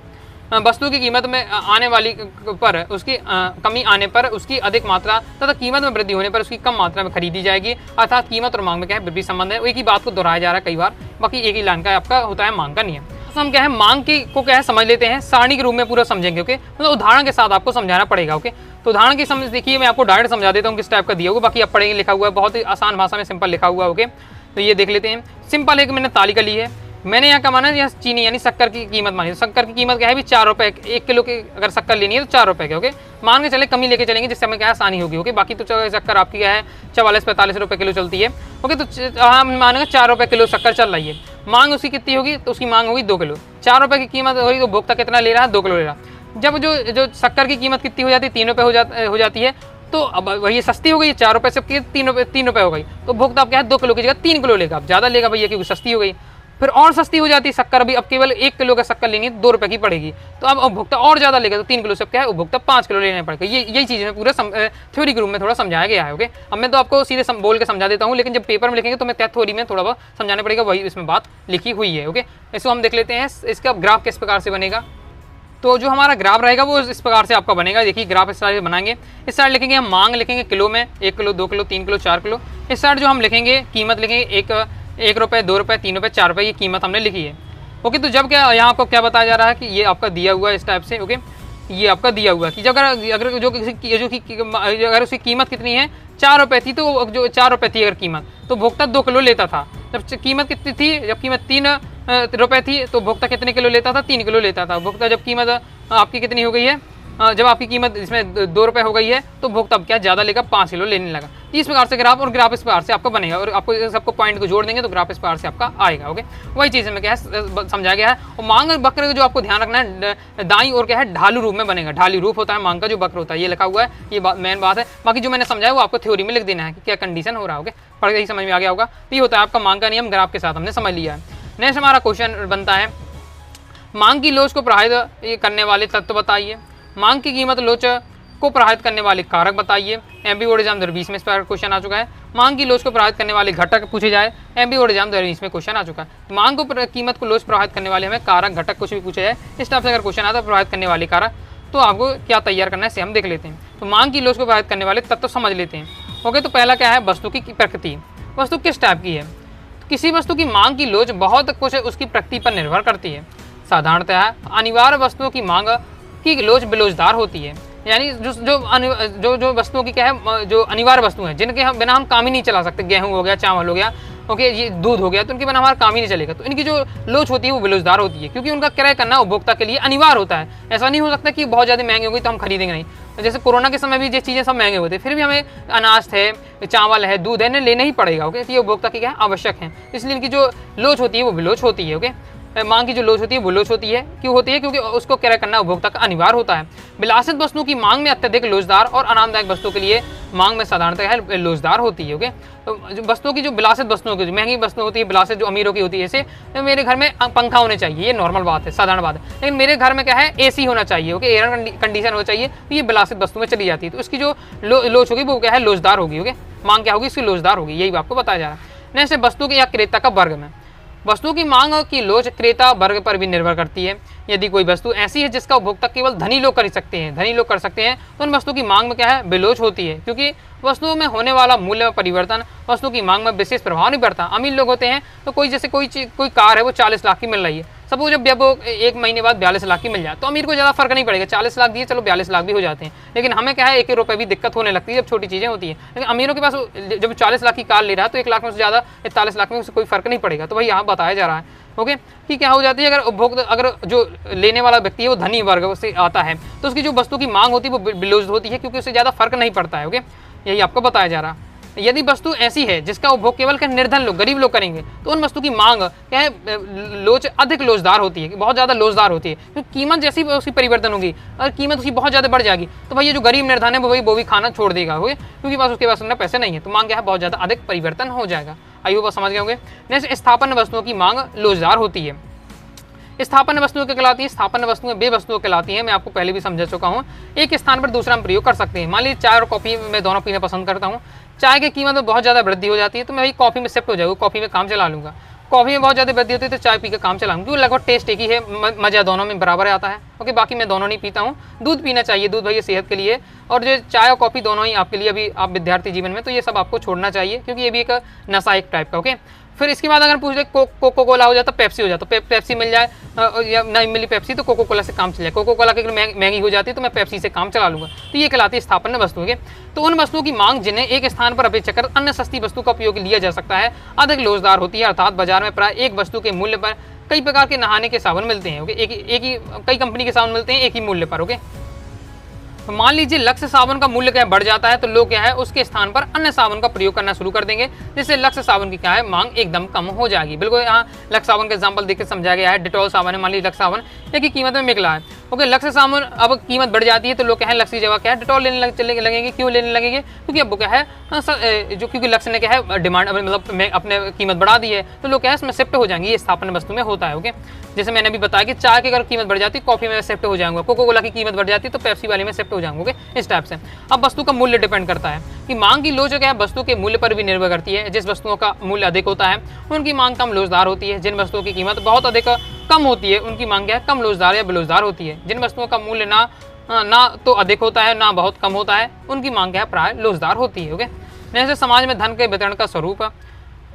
वस्तु की कीमत में आने वाली पर उसकी कमी आने पर उसकी अधिक मात्रा तथा कीमत में वृद्धि होने पर उसकी कम मात्रा में खरीदी जाएगी। अर्थात कीमत और मांग में क्या है विपरीत संबंध है। एक ही बात को दोहराया जा रहा है कई बार, बाकी एक ही लाइन का आपका होता है मांग का नियम। तो हम क्या है मांग की को क्या है समझ लेते हैं, सारणी के रूप में पूरा समझेंगे। ओके, मतलब उदाहरण के साथ आपको समझाना पड़ेगा। ओके, तो उदाहरण की समझ देखिए, मैं आपको डायरेक्ट समझा देता हूँ किस टाइप का दिया होगा, बाकी आप पढ़ेंगे लिखा हुआ है, बहुत ही आसान भाषा में सिंपल लिखा हुआ है। ओके, तो ये देख लेते हैं। सिंपल एक मैंने तालिका ली है, मैंने यहाँ क्या माना है, यहाँ चीनी यानी शक्कर की कीमत मानी। शक्कर की कीमत क्या है भी 4 रुपये, 1 किलो की अगर शक्कर लेनी है तो 4 रुपये के। ओके, मान के चले कमी लेके चलेंगे जिससे हमें क्या आसानी होगी। ओके, बाकी तो शक्कर आपकी क्या है 44-45 रुपये किलो चलती है। ओके, तो हम मानेंगे 4 रुपये किलो शक्कर चल रही है, मांग उसकी कितनी होगी तो उसकी मांग होगी 2 किलो। 4 रुपये की कीमत होगी तो उपभोक्ता कितना ले रहा है, 2 किलो ले रहा है। जब जो शक्कर की कीमत कितनी हो जाती है, 3 रुपये हो जाती है, तो अब वही सस्ती हो गई, 4 रुपये से 3 रुपये हो गई, तो उपभोक्ता अब क्या है 2 किलो की जगह 3 किलो लेगा, अब ज़्यादा लेगा भैया क्योंकि सस्ती हो गई। फिर और सस्ती हो जाती है शक्कर, अभी अब केवल 1 किलो का शक्कर लेनी है 2 रुपये की पड़ेगी, तो अब उपभोक्ता और ज़्यादा लेगा, तो 3 किलो से क्या है उपभोक्ता 5 किलो लेना पड़ेगा। यही चीज़ में पूरा थ्योरी के रूप में थोड़ा समझाया गया है। ओके, अब मैं तो आपको सीधे बोल के समझा देता हूँ, लेकिन जब पेपर में लिखेंगे तो मैं क्या थ्योरी में थोड़ा बहुत समझाना पड़ेगा, वही इसमें बात लिखी हुई है। ओके, इसको हम देख लेते हैं, इसका ग्राफ किस प्रकार से बनेगा। तो जो हमारा ग्राफ रहेगा वो इस प्रकार से आपका बनेगा। देखिए ग्राफ इस तरह से बनाएंगे, इस साइड लिखेंगे हम मांग लिखेंगे किलो में, 1 किलो 2 किलो 3 किलो 4 किलो। इस साइड जो हम लिखेंगे कीमत लिखेंगे 1 रुपये 2 रुपये 3 रुपये 4 रुपये, ये कीमत हमने लिखी है। ओके, तो जब क्या यहाँ आपको क्या बताया जा रहा है कि ये आपका दिया हुआ है इस टाइप से। ओके, ये आपका दिया हुआ है कि अगर उसकी कीमत कितनी है 4 रुपये थी, तो जो 4 रुपये थी अगर कीमत, तो भोक्ता 2 किलो लेता था। जब कीमत कितनी थी, जब कीमत रुपए थी तो उपभोक्ता कितने किलो लेता था, 3 किलो लेता था। उपभोक्ता जब कीमत आपकी कितनी हो गई है, जब आपकी कीमत इसमें 2 रुपये हो गई है तो उपभोक्ता अब क्या ज़्यादा लेगा, 5 किलो लेने लगा। इस प्रकार से ग्राफ, और ग्राफ इस प्रकार से आपका बनेगा, और आपको सबको पॉइंट को जोड़ देंगे तो ग्राफ इस प्रकार से आपका आएगा। ओके, वही चीज़ में क्या है समझाया गया है। और मांग वक्र का जो आपको ध्यान रखना है, दाईं और क्या है, ढालू रूप में बनेगा। ढालू रूप होता है मांग का जो वक्र होता है, ये लिखा हुआ है, ये मेन बात है। बाकी जो मैंने समझाया वो आपको थ्योरी में लिख देना है कि क्या कंडीशन हो रहा है। ओके, पढ़ के ही समझ में आ गया होगा। तो ये होता है आपका मांग का नियम, ग्राफ के साथ हमने समझ लिया है। नेक्स्ट हमारा क्वेश्चन बनता है, मांग की लोच को प्रभावित करने वाले तत्व बताइए। मांग की कीमत लोच को प्रभावित करने वाले कारक बताइए। एमपी बोर्ड एग्जाम 2020 में इस पर क्वेश्चन आ चुका है। मांग की लोच को प्रभावित करने वाले घटक पूछे जाए, एमपी बोर्ड एग्जाम 2020 में क्वेश्चन आ चुका है। मांग को कीमत को लोच प्रभावित करने वाले हमें कारक घटक कुछ भी पूछे जाए, इस टाइप से अगर क्वेश्चन आता है प्रभावित करने वाले कारक, तो आपको क्या तैयार करना है इसे हम देख लेते हैं। तो मांग की लोच को प्रभावित करने वाले तत्व समझ लेते हैं। ओके, तो पहला क्या है, वस्तु की प्रकृति। वस्तु किस टाइप की है, किसी वस्तु की मांग की लोच बहुत कुछ उसकी प्रकृति पर निर्भर करती है। साधारणतः अनिवार्य वस्तुओं की मांग की लोच बेलोचदार होती है, यानी जो वस्तुओं की क्या है, जो अनिवार्य वस्तु हैं जिनके हम बिना हम काम ही नहीं चला सकते, गेहूं हो गया, चावल हो गया, ओके, ये दूध हो गया, तो इनके बिना हमारा काम ही नहीं चलेगा। तो इनकी जो लोच होती है वो बेलोचदार होती है, क्योंकि उनका क्रय करना उपभोक्ता के लिए अनिवार्य होता है। ऐसा नहीं हो सकता कि बहुत ज़्यादा महंगी होगी तो हम खरीदेंगे नहीं। जैसे कोरोना के समय भी ये चीज़ें सब महंगे होते, फिर भी हमें अनाज है, चावल है, दूध है, इन्हें लेना ही पड़ेगा। ओके, तो ये उपभोक्ता की क्या है, आवश्यक है, इसलिए इनकी जो लोच होती है वो बेलोच होती है। ओके, मांग की जो लोच होती है वो लोच होती है, क्यों होती है, क्योंकि उसको क्रय करना उपभोक्ता का अनिवार्य होता है। विलासित वस्तुओं की मांग में अत्यधिक लोचदार और आरामदायक वस्तुओं के लिए मांग में साधारणतः है लोचदार होती है। ओके, तो वस्तुओं की जो विलासित वस्तुओं की, जो महंगी वस्तुएं होती है, विलासित जो अमीरों की होती है, जैसे मेरे घर में पंखा होने चाहिए, ये नॉर्मल बात है, साधारण बात है, लेकिन मेरे घर में क्या है, एसी होना चाहिए। ओके, एयर कंडीशन होना चाहिए, तो ये विलासित वस्तु में चली जाती है, तो इसकी जो लोच होगी वो क्या है, लोचदार होगी। ओके, मांग क्या होगी, इसकी लोचदार होगी, यही आपको बताया जा रहा है। नेक्स्ट वस्तु के या क्रेता का वर्ग में, वस्तुओं की मांग की लोच क्रेता वर्ग पर भी निर्भर करती है। यदि कोई वस्तु ऐसी है जिसका उपभोक्ता केवल धनी लोग कर सकते हैं, तो उन वस्तुओं की मांग में क्या है, बेलोच होती है, क्योंकि वस्तुओं में होने वाला मूल्य में परिवर्तन वस्तु की मांग में विशेष प्रभाव नहीं पड़ता। अमीर लोग होते हैं तो कोई कार है वो 40 लाख की मिल रही है, सपोज जब वो 1 महीने बाद 42 लाख की मिल जाए तो अमीर को ज़्यादा फर्क नहीं पड़ेगा, 40 लाख दिए चलो 42 लाख भी हो जाते हैं। लेकिन हमें क्या है, 1 रुपये भी दिक्कत होने लगती है जब छोटी चीज़ें होती हैं। लेकिन अमीरों के पास जब 40 लाख की कार ले रहा है तो 1 लाख में से ज़्यादा 41 लाख में उससे कोई फर्क नहीं पड़ेगा। तो वही यहाँ बताया जा रहा है। ओके, कि क्या हो जाती है, अगर उपभोक्ता, अगर जो लेने वाला व्यक्ति है वो धनी वर्ग से आता है तो उसकी जो वस्तु की मांग होती है वो बेलोच होती है, क्योंकि उससे ज़्यादा फर्क नहीं पड़ता है। ओके, यही आपको बताया जा रहा है। यदि वस्तु ऐसी है जिसका उपभोग केवल निर्धन लोग, गरीब लोग करेंगे, तो उन वस्तु की मांग क्या है, लोच अधिक लोचदार होती है, बहुत ज़्यादा लोचदार होती है, क्योंकि कीमत जैसी उसकी परिवर्तन होगी, अगर कीमत उसकी बहुत ज़्यादा बढ़ जाएगी तो भाई ये जो गरीब निर्धन है वो भी खाना छोड़ देगा, ओके, क्योंकि पास उसके पास उतना पैसे नहीं है, तो मांग क्या है, बहुत ज़्यादा अधिक परिवर्तन हो जाएगा। आई होप समझ गए होंगे। नेक्स्ट, स्थापन वस्तुओं की मांग लोचदार होती है। स्थापन वस्तुओं क्या कहलाती है, स्थापन वस्तुएं वे वस्तुएं कहलाती हैं, मैं आपको पहले भी समझा चुका हूँ, एक स्थान पर दूसरा हम प्रयोग कर सकते हैं। मान लीजिए चाय और कॉफ़ी मैं दोनों पीना पसंद करता हूँ, चाय की कीमत में बहुत ज़्यादा वृद्धि हो जाती है तो मैं भाई कॉफ़ी में शिफ्ट हो जाऊँगा, कॉफ़ी में काम चला लूँगा। कॉफ़ी में बहुत ज़्यादा वृद्धि होती है तो चाय पी के काम चलाऊँगा, क्योंकि लगभग टेस्ट एक ही है, मज़ा दोनों में बराबर आता है। ओके, बाकी मैं दोनों नहीं पीता हूँ, दूध पीना चाहिए, दूध भाई सेहत के लिए, और जो चाय और कॉफ़ी दोनों ही आपके लिए, अभी आप विद्यार्थी जीवन में, तो ये सब आपको छोड़ना चाहिए, क्योंकि ये भी एक नशा एक टाइप का। ओके, फिर इसके बाद अगर पूछ ले कोको कोला हो जाता, पेप्सी हो जाता, पेप्सी मिल जाए या नहीं मिली पेप्सी तो कोको कोला से काम चल जाए, कोको कोला की महंगी हो जाती है तो मैं पेप्सी से काम चला लूँगा। तो ये कहलाती है स्थापन वस्तुओं के। तो उन वस्तुओं की मांग जिन्हें एक स्थान पर अपेक्षाकृत अन्य सस्ती वस्तु का उपयोग लिया जा सकता है अधिक लोचदार होती है, अर्थात बाजार में प्राय एक वस्तु के मूल्य पर कई प्रकार के नहाने के साबुन मिलते हैं। ओके, एक ही कई कंपनी के साबुन मिलते हैं एक ही मूल्य पर। ओके, तो मान लीजिए लक्ष्य साबुन का मूल्य क्या बढ़ जाता है तो लोग क्या है उसके स्थान पर अन्य साबुन का प्रयोग करना शुरू कर देंगे, जिससे लक्ष्य साबुन की क्या है मांग एकदम कम हो जाएगी। बिल्कुल यहाँ लक्ष्य साबुन के एग्जांपल देख के समझाया गया है। डिटॉल साबुन है, मान लीजिए लक्ष्य साबुन एक ही कीमत में मिला है। ओके, लक्ष्य साबुन अब कीमत बढ़ जाती है तो लोग क्या है लक्ष्य की जगह क्या है डिटॉल लेने लगेंगे। क्यों लेने लगेंगे, क्योंकि अब वो क्या है क्योंकि लक्ष्य ने क्या है डिमांड मतलब अपने कीमत बढ़ा दी है तो लोग क्या है इसमें शिफ्ट हो जाएंगे। ये स्थापन वस्तु में होता है। ओके, जैसे मैंने अभी बताया कि चाय की अगर कीमत बढ़ जाती है कॉफी में शिफ्ट हो जाऊंगा, कोको कोला की कीमत बढ़ जाती है तो पेप्सी वाली में शिफ्ट हो जाऊंगा। ओके, इस टाइप से। अब वस्तु का मूल्य डिपेंड करता है कि मांग की लोच क्या है वस्तु के मूल्य पर भी निर्भर करती है। जिस वस्तुओं का मूल्य अधिक होता है उनकी मांग कम लोचदार होती है, जिन वस्तुओं की कीमत बहुत अधिक कम होती है उनकी मांग क्या है कम लोचदार या बेलोचदार होती है। जिन वस्तुओं का मूल्य ना तो अधिक होता है ना बहुत कम होता है उनकी मांग क्या है प्राय लोचदार होती है। ओके, जैसे समाज में धन के वितरण का स्वरूप,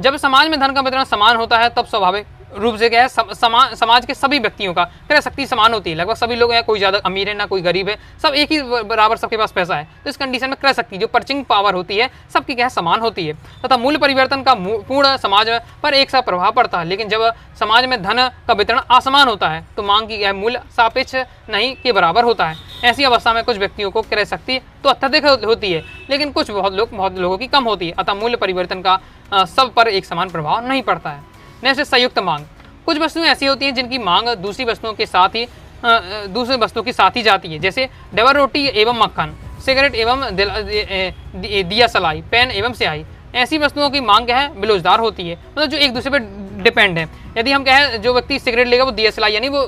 जब समाज में धन का वितरण समान होता है तब स्वाभाविक रूप से क्या है समाज के सभी व्यक्तियों का क्रय शक्ति समान होती है। लगभग सभी लोग हैं, कोई ज़्यादा अमीर है ना कोई गरीब है, सब एक ही बराबर सबके पास पैसा है। तो इस कंडीशन में क्रय शक्ति जो परचेजिंग पावर होती है सबकी क्या है समान होती है तथा मूल्य परिवर्तन का पूर्ण समाज पर एक सा प्रभाव पड़ता है। लेकिन जब समाज में धन का वितरण असमान होता है तो मांग की मूल्य सापेक्ष नहीं के बराबर होता है। ऐसी अवस्था में कुछ व्यक्तियों को क्रय शक्ति तो अत्यधिक होती है लेकिन कुछ बहुत लोगों की कम होती है, अतः मूल्य परिवर्तन का सब पर एक समान प्रभाव नहीं पड़ता है। नेक्स्ट संयुक्त मांग। कुछ वस्तुएं ऐसी होती हैं जिनकी मांग दूसरी वस्तुओं के साथ ही दूसरे वस्तुओं के साथ ही जाती है, जैसे डबल रोटी एवं मक्खन, सिगरेट एवं दिया सलाई, पेन एवं स्याही। ऐसी वस्तुओं की मांग क्या है बिलोजदार होती है, मतलब जो एक दूसरे पर डिपेंड है। यदि हम क्या है जो व्यक्ति सिगरेट लेगा वो दिया सलाई यानी वो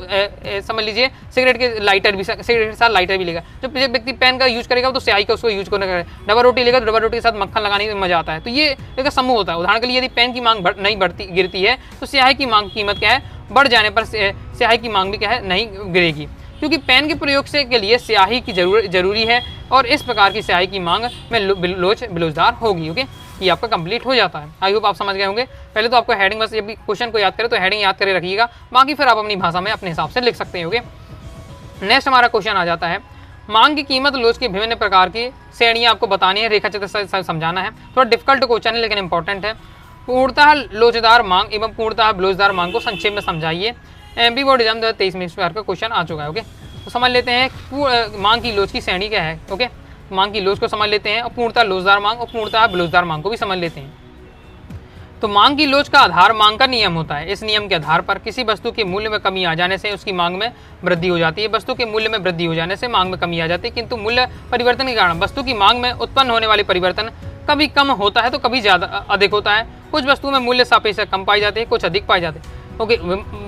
समझ लीजिए सिगरेट के लाइटर भी सिगरेट के साथ लाइटर भी लेगा। जो व्यक्ति पेन का यूज करेगा तो स्याही का उसको यूज करना करेगा। डबल रोटी लेगा तो डबल रोटी के साथ मक्खन लगाने में मजा आता है। तो ये एक समूह होता है। उदाहरण के लिए यदि पेन की मांग नहीं गिरती है तो स्याही की मांग कीमत क्या है बढ़ जाने पर स्याही की मांग भी क्या है नहीं गिरेगी, क्योंकि पेन के प्रयोग से के लिए स्याही की जरूरी है और इस प्रकार की स्याही की मांग में बिलोजदार होगी। ओके, ये आपका कंप्लीट हो जाता है। आई होप आप समझ गए होंगे। पहले तो आपको हेडिंग बस जब भी क्वेश्चन को याद करें तो हेडिंग याद करे रखिएगा, बाकी फिर आप अपनी भाषा में अपने हिसाब से लिख सकते हैं। ओके, नेक्स्ट हमारा क्वेश्चन आ जाता है मांग की कीमत लोच की विभिन्न प्रकार की श्रेणियाँ आपको बतानी है, रेखा चित्र समझाना है। थोड़ा डिफिकल्ट क्वेश्चन है लेकिन इंपॉर्टेंट है। पूर्णतः लोचदार लोचदार मांग एवं पूर्णतः बिलोजदार मांग को संक्षेप में समझाइए। एमपी बोर्ड एग्जाम 2023 में इस प्रकार का क्वेश्चन आ चुका है। ओके, तो समझ लेते हैं मांग की लोच की श्रेणी क्या है। ओके, मांग की लोच को समझ लेते हैं और पूर्णतः लोचदार मांग और पूर्णतः बिलोजदार मांग को भी समझ लेते हैं। तो मांग की लोच का आधार मांग का नियम होता है। इस नियम के आधार पर किसी वस्तु के मूल्य में कमी आ जाने से उसकी मांग में वृद्धि हो जाती है। वस्तु के मूल्य में वृद्धि हो जाने से मांग में कमी आ जाती है, किंतु मूल्य परिवर्तन के कारण वस्तु की मांग में उत्पन्न होने वाले परिवर्तन कभी कम होता है तो कभी ज़्यादा अधिक होता है। कुछ वस्तुओं में मूल्य सापेक्ष कम पाई जाती है, कुछ अधिक पाई जाती है। ओके,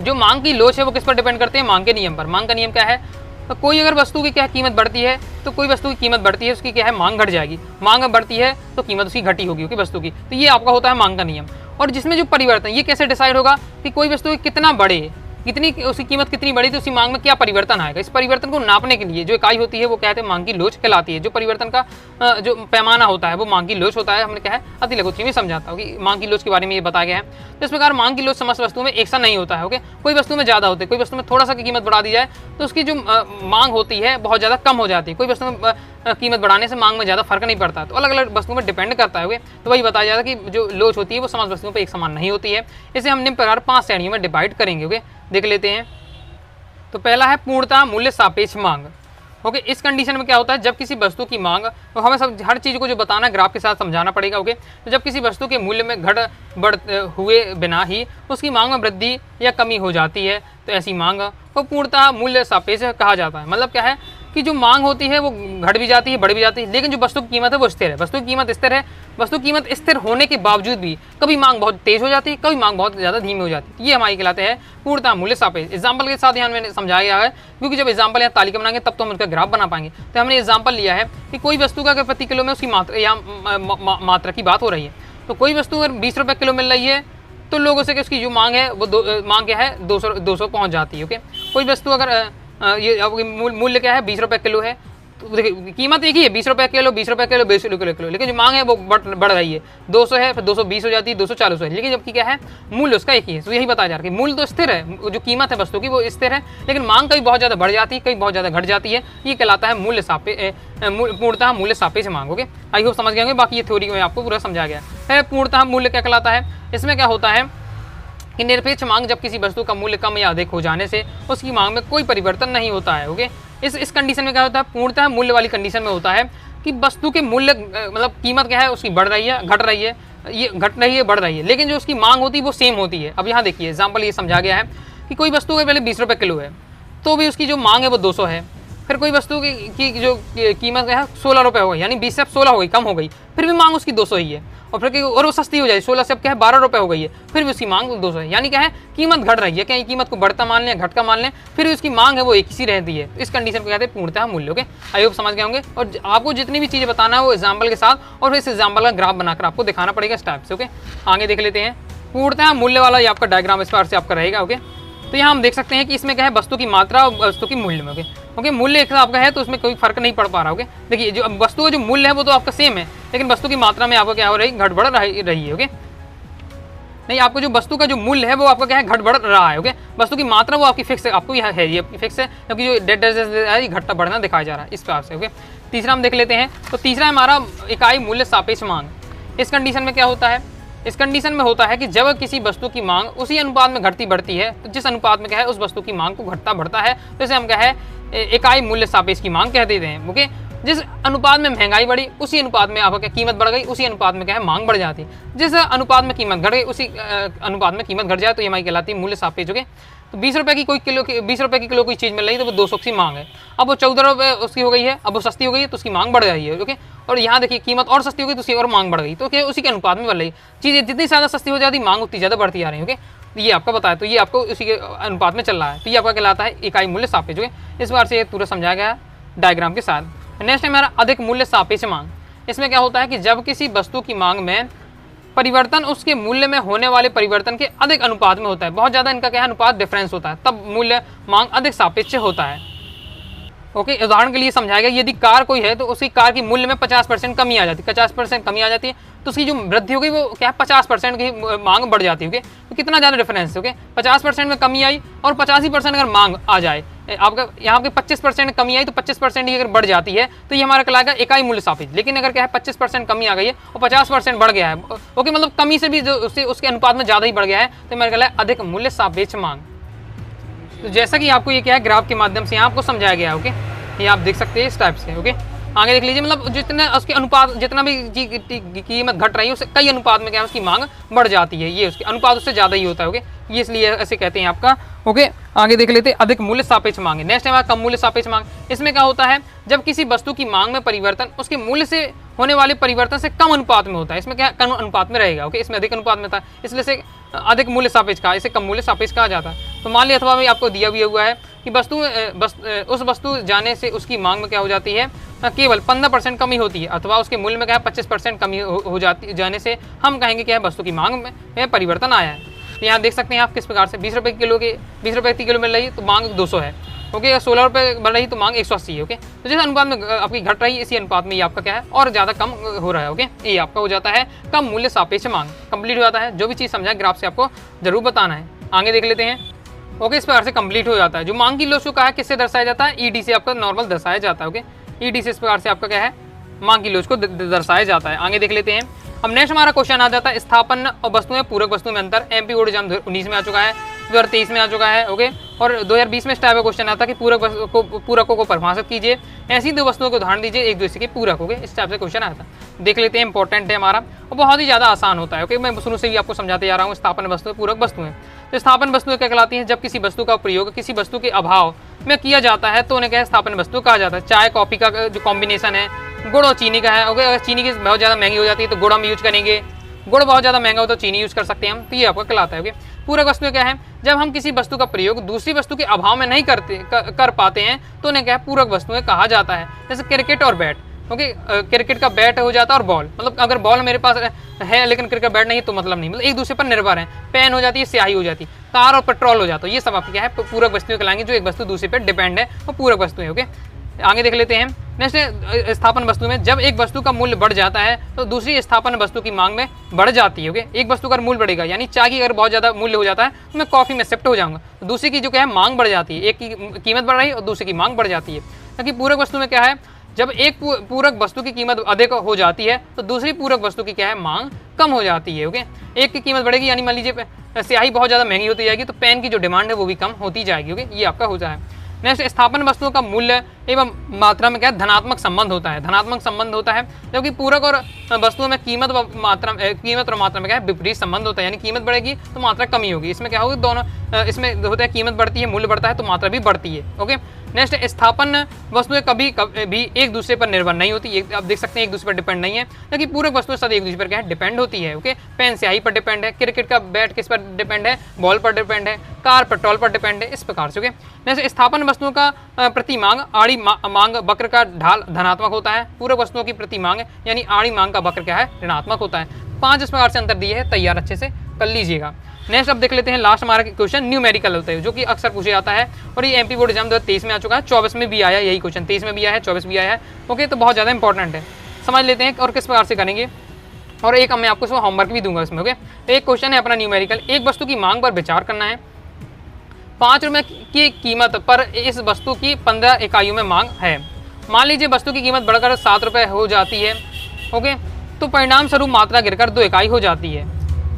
जो मांग की लोच है वो किस पर डिपेंड करते हैं, मांग के नियम पर। मांग का नियम क्या है, तो कोई अगर वस्तु की क्या कीमत बढ़ती है तो कोई वस्तु की कीमत बढ़ती है उसकी क्या है मांग घट जाएगी, मांग बढ़ती है तो कीमत उसकी घटी होगी कि वस्तु की। तो ये आपका होता है मांग का नियम। और जिसमें जो परिवर्तन ये कैसे डिसाइड होगा कि कोई वस्तु कितना बढ़े, कितनी उसकी कीमत कितनी बढ़ी तो उसकी मांग में क्या परिवर्तन आएगा। इस परिवर्तन को नापने के लिए जो इकाई होती है वो कहते हैं मांग की लोच कहलाती है। जो परिवर्तन का जो पैमाना होता है वो मांग की लोच होता है। हमने क्या है अति लघुत्तरी में समझाता हूँ कि मांग की लोच के बारे में ये बताया गया है। तो इस प्रकार मांग की लोच समस्त वस्तुओं में एक सा नहीं होता है। ओके, कोई वस्तु में ज़्यादा होती है, कोई वस्तु में थोड़ा सा कीमत बढ़ा दी जाए तो उसकी जो मांग होती है बहुत ज़्यादा कम हो जाती है। कोई वस्तु में कीमत बढ़ाने से मांग में ज़्यादा फर्क नहीं पड़ता। तो अलग अलग वस्तुओं में डिपेंड करता है। तो वही बताया जाता है कि जो लोच होती है वो समस्त वस्तुओं पर एक समान नहीं होती है। इसे हम निम्न प्रकार 5 श्रेणियों में डिवाइड करेंगे। ओके, देख लेते हैं। तो पहला है पूर्णतः मूल्य सापेक्ष मांग। ओके, इस कंडीशन में क्या होता है जब किसी वस्तु की मांग, तो हमें सब हर चीज़ को जो बताना ग्राफ के साथ समझाना पड़ेगा। ओके, तो जब किसी वस्तु के मूल्य में घट बढ़ हुए बिना ही उसकी मांग में वृद्धि या कमी हो जाती है तो ऐसी मांग को पूर्णतः मूल्य सापेक्ष कहा जाता है। मतलब क्या है कि जो मांग होती है वो घट भी जाती है बढ़ भी जाती है, लेकिन जो वस्तु की कीमत है वो स्थिर है। वस्तु की कीमत स्थिर है। वस्तु की कीमत स्थिर होने के बावजूद भी कभी मांग बहुत तेज हो जाती है, कभी मांग बहुत ज़्यादा धीमी हो जाती है। ये हमारी कहलाते हैं पूर्णतः मूल्य सापेक्ष। एग्जाम्पल के साथ यहाँ मैंने समझाया गया है, क्योंकि जब एग्जाम्पल यहाँ तालिका बनाएंगे तब तो हम उसका ग्राफ बना पाएंगे। तो हमने एग्जाम्पल लिया है कि कोई वस्तु का अगर प्रति किलो में उसकी मात्रा या मात्रा की बात हो रही है, तो कोई वस्तु अगर 20 रुपये किलो मिल रही है तो लोगों से उसकी जो मांग है वो मांग क्या है 200 पहुँच जाती है। ओके, कोई वस्तु अगर ये मूल्य क्या है 20 रुपये किलो है तो देखिए कीमत एक ही है 20 रुपये किलो 20 रुपये किलो 20 रुपये किलो, लेकिन जो मांग है वो बढ़ रही है। 200 है फिर 220 हो जाती है 240 है, लेकिन जबकि क्या है मूल्य उसका एक ही है। तो यही बताया जा रहा है कि मूल्य तो स्थिर है, जो कीमत है वस्तु की वो स्थिर है, लेकिन मांग कभी बहुत ज़्यादा बढ़ जाती है कभी बहुत ज़्यादा घट जाती है। ये कहलाता है मूल्य पूर्णतः मूल्य सापेक्ष मांग। ओके, आई होप समझ गए होंगे। बाकी ये थ्योरी में आपको पूरा समझा गया है। पूर्णतः मूल्य क्या कहलाता है, इसमें क्या होता है कि निरपेक्ष मांग जब किसी वस्तु का मूल्य कम या अधिक हो जाने से उसकी मांग में कोई परिवर्तन नहीं होता है। ओके, इस कंडीशन में क्या होता है पूर्णतः मूल्य वाली कंडीशन में होता है कि वस्तु के मूल्य मतलब कीमत क्या है उसकी बढ़ रही है घट रही है, ये घट रही है बढ़ रही है, लेकिन जो उसकी मांग होती है वो सेम होती है। अब यहाँ देखिए एग्जाम्पल ये समझा गया है कि कोई वस्तु के पहले 20 रुपये किलो है तो भी उसकी जो मांग है वो 200 है। फिर कोई वस्तु की जो कीमत है 16 रुपये हो गई, यानी 20 से अब 16 हो गई, कम हो गई, फिर भी मांग उसकी 200 ही है। और फिर और वो सस्ती हो जाए 16 से अब क्या है 12 रुपये हो गई है, फिर भी उसकी मांग 200 है। यानी क्या है कीमत घट रही है, कहीं कीमत को बढ़ता मान लें घटता मान लें, फिर भी उसकी मांग है वो एक ही रहती है। इस कंडीशन को कहते हैं पूर्णतः मूल्य। ओके, आई होप समझ गए होंगे। और आपको जितनी भी चीज़ें बताना है वो एग्जाम्पल के साथ और फिर इस एग्जाम्पल का ग्राफ बनाकर आपको दिखाना पड़ेगा इस टाइप से। ओके, आगे देख लेते हैं। पूर्णतः मूल्य वाला ये आपका डायग्राम इस बार से आपका रहेगा। ओके, तो यहाँ हम देख सकते हैं कि इसमें क्या है वस्तु की मात्रा और वस्तु की मूल्य में। ओके, मूल्य एक आपका है तो उसमें कोई फर्क नहीं पड़ पा रहा। ओके, देखिए जो वस्तु का जो मूल्य है वो तो आपका सेम है, लेकिन वस्तु की मात्रा में आपको क्या हो रही घट बढ़ रही है। ओके, नहीं, आपको जो वस्तु का जो मूल्य है वो आपका क्या है, घट बढ़ रहा है। ओके, वस्तु की मात्रा वो आपकी फिक्स है, आपको यह है, ये आपकी फिक्स है, क्योंकि जो डेट है ये घटता बढ़ना दिखाया जा रहा है इस प्रकार से। ओके, तीसरा हम देख लेते हैं। तो तीसरा हमारा इकाई मूल्य सापेक्ष मांग। इस कंडीशन में क्या होता है, इस कंडीशन में होता है कि जब किसी वस्तु की मांग उसी अनुपात में घटती बढ़ती है, तो जिस अनुपात में क्या है उस वस्तु की मांग को घटता बढ़ता है, तो इसे हम क्या है इकाई मूल्य सापेक्ष की मांग कह देते हैं। ओके, जिस अनुपात में महंगाई बढ़ी उसी अनुपात में आपका क्या कीमत बढ़ गई, उसी अनुपात में क्या है मांग बढ़ जाती है। जिस अनुपात में कीमत घट गई उसी अनुपात में कीमत घट जाए तो ये हमारी कहलाती है मूल्य सापेक्ष। ओके, तो 20 रुपये की कोई किलो की 20 रुपये की किलो कोई चीज़ मिल रही है तो वो 200 की मांग है, अब वो 14 रुपये उसकी हो गई है, अब वो सस्ती हो गई है तो उसकी मांग बढ़ रही है। ओके, और यहाँ देखिए कीमत और सस्ती हो गई तो उसकी और मांग बढ़ गई, तो क्या उसी के अनुपात में बढ़ रही चीज़ें जितनी ज़्यादा सस्ती हो जाती मांग उतनी ज़्यादा बढ़ती आ रही है। ओके, तो ये आपका बताया, तो ये आपको उसी के अनुपात में चल रहा है, तो ये आपका कहलाता है इकाई मूल्य सापेक्ष। ओके, इस बार से ये पूरा समझाया गया डायग्राम के साथ। नेक्स्ट है हमारा अधिक मूल्य सापेक्ष मांग। इसमें क्या होता है कि जब किसी वस्तु की मांग में परिवर्तन उसके मूल्य में होने वाले परिवर्तन के अधिक अनुपात में होता है, बहुत ज़्यादा इनका क्या है अनुपात डिफरेंस होता है, तब मूल्य मांग अधिक सापेक्ष होता है। ओके, उदाहरण के लिए समझाएगा, यदि कार कोई है तो उसकी कार की मूल्य में 50% कमी आ जाती है, 50% कमी आ जाती है तो उसकी जो वृद्धि हो गई वो क्या है 50% की मांग बढ़ जाती है। ओके, तो कितना ज़्यादा डिफरेंस है। ओके, 50% में कमी आई और 85% अगर मांग आ जाए, आपका यहाँ पे 25% कमी आई तो 25% ही अगर बढ़ जाती है तो ये हमारा कहलाएगा इकाई मूल्य सापेक्ष। लेकिन अगर क्या है 25% कमी आ गई है और 50% बढ़ गया है, ओके, मतलब कमी से भी जो उसके अनुपात में ज़्यादा ही बढ़ गया है, तो हमारा कहलाएगा अधिक मूल्य सापेक्ष मांग। तो जैसा कि आपको ये क्या है ग्राफ के माध्यम से यहाँ आपको समझाया गया है। ओके, ये आप देख सकते हैं इस टाइप से। ओके, आगे देख लीजिए, मतलब जितने उसके अनुपात जितना भी कीमत घट रही है उससे कई अनुपात में क्या है उसकी मांग बढ़ जाती है, ये उसके अनुपात उससे ज़्यादा ही होता है। ओके, ये इसलिए ऐसे कहते हैं आपका। ओके, आगे देख लेते हैं अधिक मूल्य सापेक्ष मांग। नेक्स्ट है कम मूल्य सापेक्ष मांग। इसमें क्या होता है, जब किसी वस्तु की मांग में परिवर्तन उसके मूल्य से होने वाले परिवर्तन से कम अनुपात में होता है, इसमें क्या कम अनुपात में रहेगा। ओके, इसमें अधिक अनुपात में था इसलिए से अधिक मूल्य सापेक्ष कहा, इसे कम मूल्य सापेक्ष कहा जाता है। तो मान लिया अथवा भी आपको दिया भी हुआ है कि उस वस्तु जाने से उसकी मांग में क्या हो जाती है केवल 15% कमी होती है, अथवा उसके मूल्य में क्या है 25% कमी हो जाती जाने से हम कहेंगे कि वस्तु की मांग में परिवर्तन आया है। तो यहाँ देख सकते हैं आप किस प्रकार से 20 रुपये की किलो मिल रही है तो मांग 200 है। ओके, 16 रुपये बढ़ रही तो मांग 180 है। ओके, तो जिस अनुपात में आपकी घट रही है इसी अनुपात में ये आपका क्या है और ज़्यादा कम हो रहा है। ओके, ये आपका हो जाता है कम मूल्य सापेक्ष मांग। कंप्लीट हो जाता है, जो भी चीज़ समझा ग्राफ से आपको जरूर बताना है। आगे देख लेते हैं। ओके, इस प्रकार से कंप्लीट हो जाता है। जो मांग की लोच को कहा है किससे दर्शाया जाता है, ईडी से आपका नॉर्मल दर्शाया जाता है। ओके, ईडी से इस प्रकार से आपका क्या है मांग की लोच को दर्शाया जाता है। आगे देख लेते हैं। अब नेक्स्ट हमारा क्वेश्चन आ जाता है स्थापन और वस्तुएं पूरक वस्तु में अंतर। एमपी बोर्ड एग्जाम 2019 में आ चुका है, 2023 में आ चुका है। ओके, और 2020 में इस टाइप का क्वेश्चन आता है कि पूरकों को परिभाषित कीजिए, ऐसी दो वस्तुओं को उदाहरण दीजिए एक दूसरे के पूरक। हो गए, इस टाइप से क्वेश्चन आता है। देख लेते हैं, इंपॉर्टेंट है हमारा और बहुत ही ज़्यादा आसान होता है। ओके, मैं शुरू से ही आपको समझाते जा रहा हूँ। स्थापन वस्तुएं पूरक वस्तुएं, तो स्थापन वस्तुएं क्या कहलाती हैं, जब किसी वस्तु का प्रयोग किसी वस्तु के अभाव में किया जाता है तो उन्हें क्या है स्थापन वस्तु कहा जाता है। चाय कॉफी का जो कॉम्बिनेशन है गुड़ और चीनी का है। ओके, अगर चीनी की बहुत ज़्यादा महंगी हो जाती है तो गुड़ हम यूज करेंगे, गुड़ बहुत ज़्यादा महंगा हो तो चीनी यूज कर सकते हैं हम, तो ये आपका कहलाता है। ओके, पूरक वस्तुएं क्या है, जब हम किसी वस्तु का प्रयोग दूसरी वस्तु के अभाव में नहीं कर पाते हैं तो उन्हें क्या है पूरक वस्तुएं कहा जाता है। जैसे क्रिकेट और बैट। ओके, क्रिकेट का बैट हो जाता है और बॉल, मतलब अगर बॉल मेरे पास है लेकिन क्रिकेट बैट नहीं तो मतलब नहीं, मतलब एक दूसरे पर निर्भर है। पेन हो जाती है, स्याही हो जाती है, कार और पेट्रोल हो जाता है, ये सब आपकी क्या है पूरक वस्तुएं कहलाएंगी, जो एक वस्तु दूसरे पर डिपेंड है वो पूरक वस्तुएं। ओके, आगे देख लेते हैं। नेक्स्ट स्थापन वस्तु में जब एक वस्तु का मूल्य बढ़ जाता है तो दूसरी स्थापन वस्तु की मांग में बढ़ जाती है। ओके, एक वस्तु का मूल्य बढ़ेगा, यानी चाय की अगर बहुत ज़्यादा मूल्य हो जाता है तो मैं कॉफ़ी में शिफ्ट हो जाऊंगा, तो दूसरी की जो क्या है मांग बढ़ जाती है। एक की कीमत बढ़ रही है और दूसरी की मांग बढ़ जाती है। क्योंकि पूरक वस्तु में क्या है, जब एक पूरक वस्तु की कीमत अधिक हो जाती है तो दूसरी पूरक वस्तु की क्या है मांग कम हो जाती है। ओके, एक की कीमत बढ़ेगी, यानी मान लीजिए स्याही बहुत ज़्यादा महंगी होती जाएगी तो पेन की जो डिमांड है वो भी कम होती जाएगी। ओके, ये आपका हो जाए। नेक्स्ट, स्थापन वस्तुओं का मूल्य एवं मात्रा में क्या है धनात्मक संबंध होता है। धनात्मक संबंध होता है जबकि पूरक और वस्तुओं में कीमत और मात्रा में क्या है विपरीत संबंध होता है, यानी कीमत बढ़ेगी तो मात्रा कमी होगी। इसमें क्या होगी, दोनों इसमें होता है कीमत बढ़ती है मूल्य बढ़ता है तो मात्रा भी बढ़ती है। ओके, नेक्स्ट, स्थापन वस्तुएं कभी भी एक दूसरे पर निर्भर नहीं होती, आप देख सकते हैं एक दूसरे पर डिपेंड नहीं है, क्योंकि पूरक वस्तुएं सदा एक दूसरे पर क्या है डिपेंड होती है। ओके, पेन स्याही पर डिपेंड है, क्रिकेट का बैट किस पर डिपेंड है, बॉल पर डिपेंड है, कार पेट्रोल पर डिपेंड है, इस प्रकार से। ओके, नेक्स्ट, स्थापन वस्तुओं का प्रति मांग आड़ी मांग वक्र का ढाल धनात्मक होता है, पूरक वस्तुओं की प्रति मांग यानी आड़ी मांग का वक्र क्या है ऋणात्मक होता है। 5 इस प्रकार से अंतर दिए है, तैयार अच्छे से कर लीजिएगा। नेक्स्ट अब देख लेते हैं लास्ट हमारा क्वेश्चन न्यूमेरिकल होता है, जो कि अक्सर पूछा जाता है और ये एमपी बोर्ड एग्जाम 2023 में आ चुका है, 24 में भी आया यही क्वेश्चन, 23 में भी आया है, 24 भी आया है। ओके, तो बहुत ज़्यादा इंपॉर्टेंट है, समझ लेते हैं और किस प्रकार से करेंगे। और एक मैं आपको इसमें होमवर्क भी दूंगा इसमें। ओके, एक क्वेश्चन है अपना न्यूमेरिकल, एक वस्तु की मांग पर विचार करना है। 5 रुपये की कीमत पर इस वस्तु की 15 इकाइयों में मांग है। मान लीजिए वस्तु की कीमत बढ़कर 7 रुपये हो जाती है। ओके, तो परिणाम स्वरूप मात्रा गिरकर 2 इकाई हो जाती है।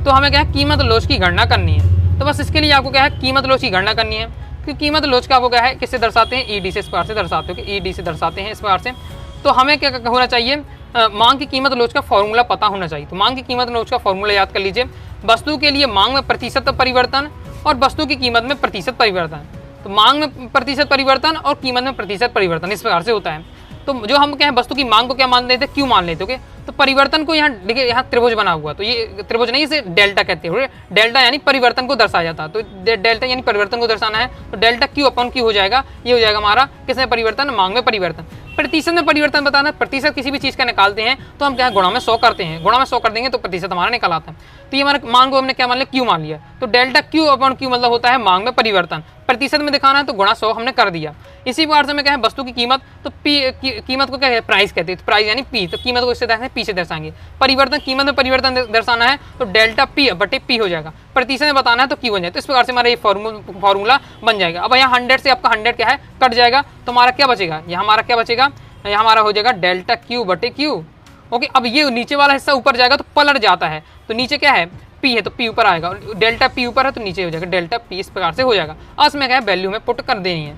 तो हमें क्या है, कीमत लोच की गणना करनी है। तो बस इसके लिए आपको क्या है, कीमत लोच की गणना करनी है। क्योंकि कीमत लोच का आपको क्या है, किससे दर्शाते हैं, ईडी से, इस प्रकार से दर्शाते हो, ईडी से दर्शाते हैं इस प्रकार से। तो हमें क्या होना चाहिए, मांग की कीमत लोच का फॉर्मूला पता होना चाहिए। तो मांग की कीमत लोच का फॉर्मूला याद कर लीजिए, वस्तु के लिए मांग में प्रतिशत परिवर्तन और वस्तु की कीमत में प्रतिशत परिवर्तन। तो मांग में प्रतिशत परिवर्तन और कीमत में प्रतिशत परिवर्तन इस प्रकार से होता है। तो जो हम क्या है, वस्तु की मांग को क्या मान लेते हैं, क्यों मान लेते, ओके। तो परिवर्तन को यहाँ देखिए, यहाँ त्रिभुज बना हुआ, तो ये त्रिभुज नहीं, इसे डेल्टा कहते हैं। डेल्टा यानी परिवर्तन को दर्शाया जाता है। तो डेल्टा यानी परिवर्तन को दर्शाना है, तो डेल्टा क्यू अपॉन क्यू हो जाएगा। ये हो जाएगा हमारा किसमें परिवर्तन, मांग में परिवर्तन। प्रतिशत में परिवर्तन बताना, प्रतिशत किसी भी चीज़ का निकालते हैं तो हम क्या है, गुणा में 100 करते हैं, गुणा में 100 कर देंगे तो प्रतिशत हमारा निकल आता है। तो ये हमारे मांग को हमने क्या मान लिया, क्यू मान लिया। तो डेल्टा क्यू अपॉन क्यू मतलब होता है मांग में परिवर्तन। प्रतिशत में दिखाना है तो गुणा 100 हमने कर दिया। इसी प्रकार से हमें क्या है, वस्तु की कीमत, तो पी कीमत को क्या है, प्राइस कहते हैं। तो प्राइस यानी पी, तो कीमत को इससे दर्शाएंगे, पी से दर्शाएंगे। परिवर्तन, कीमत में परिवर्तन दर्शाना है तो डेल्टा पी बटे पी हो जाएगा। प्रतिशत में बताना है तो क्यू बन जाए। तो इस प्रकार से हमारा ये फॉर्मूला बन जाएगा। अब यहाँ 100 से आपका 100 क्या है, कट जाएगा, तो हमारा क्या बचेगा, यहाँ हमारा क्या बचेगा, यहाँ हमारा हो जाएगा डेल्टा क्यू बटे क्यू। ओके, अब ये नीचे वाला हिस्सा ऊपर जाएगा तो पलट जाता है, तो नीचे क्या है, पी है तो पी ऊपर आएगा, डेल्टा पी ऊपर है तो नीचे हो जाएगा डेल्टा पी। इस प्रकार से हो जाएगा। अब इसमें क्या है, वैल्यू में पुट कर देनी है।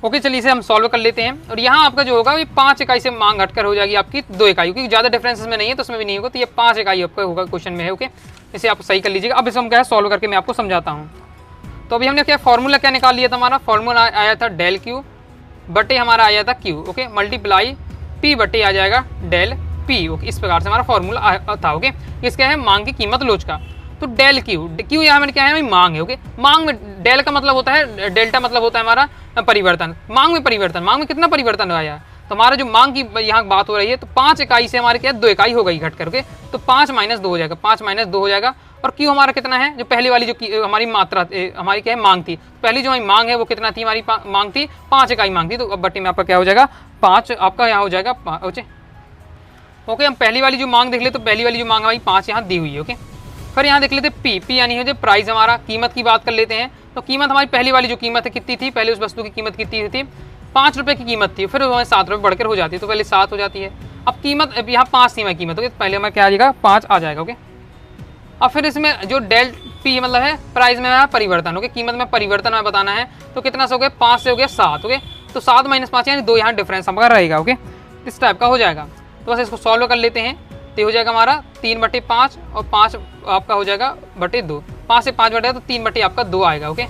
ओके, चलिए इसे हम सॉल्व कर लेते हैं। और यहाँ आपका जो होगा ये 5 इकाई से मांग हटकर हो जाएगी आपकी 2 इकाई, क्योंकि ज़्यादा डिफरेंस में नहीं है तो उसमें भी नहीं होगा। तो ये 5 इकाई आपका होगा क्वेश्चन में है। ओके, इसे आप सही कर लीजिएगा। अब इसे हम क्या है, सॉल्व करके मैं आपको समझाता हूँ। तो अभी हमने क्या फॉर्मूला क्या निकाल लिया था, हमारा फॉर्मूला आया था डेल क्यू बटे हमारा आया था क्यू। ओके, मल्टीप्लाई पी बटे आ जाएगा डेल पी। ओके, इस प्रकार से हमारा फॉर्मूला था। ओके, इसका है मांग की कीमत लोच का। तो डेल क्यू, क्यू यहाँ में क्या है, मांग है। ओके, मांग में डेल का मतलब होता है, डेल्टा मतलब होता है हमारा परिवर्तन। मांग में परिवर्तन, मांग में कितना परिवर्तन आया है, तो हमारा जो मांग की यहाँ बात हो रही है, तो 5 इकाई से हमारे क्या 2 इकाई हो गई घट करके। तो 5 - 2 हो जाएगा, 5 - 2 हो जाएगा। और क्यू हमारा कितना है, जो पहली वाली जो हमारी मात्रा हमारी क्या है, मांग थी, पहली जो हमारी मांग है वो कितना थी, हमारी मांग थी 5 इकाई मांग थी। तो अब बट्टी में आपका क्या हो जाएगा, 5 आपका यहाँ हो जाएगा 5। ओके, हम पहली वाली जो मांग देख ले, तो पहली वाली जो मांग हमारी 5 यहाँ दी हुई है। ओके, फिर यहाँ देख लेते पी, पी यानी हो जाए प्राइस, हमारा कीमत की बात कर लेते हैं। तो कीमत हमारी पहली वाली जो कीमत है कितनी थी, पहले उस वस्तु की कीमत कितनी थी, 5 रुपये की कीमत थी, फिर हमें 7 रुपये बढ़कर हो जाती है, तो पहले 7 हो जाती है। अब कीमत, अब यहाँ 5 थी हमारी कीमत। ओके, पहले हमें क्या आ जाएगा, 5 आ जाएगा। ओके, अब फिर इसमें जो डेल पी मतलब है प्राइस में है परिवर्तन। ओके, कीमत में परिवर्तन में बताना है, तो कितना से हो गया, 5 से हो गया 7। ओके, तो 7 - 5 यानी 2 यहाँ डिफरेंस हमारा रहेगा। ओके, इस टाइप का हो जाएगा। तो बस इसको सॉल्व कर लेते हैं। तो हो जाएगा हमारा 3 बटे 5 और 5 आपका हो जाएगा बटे 2। 5 से 5 बटे तो 3 बटे आपका 2 आएगा। ओके,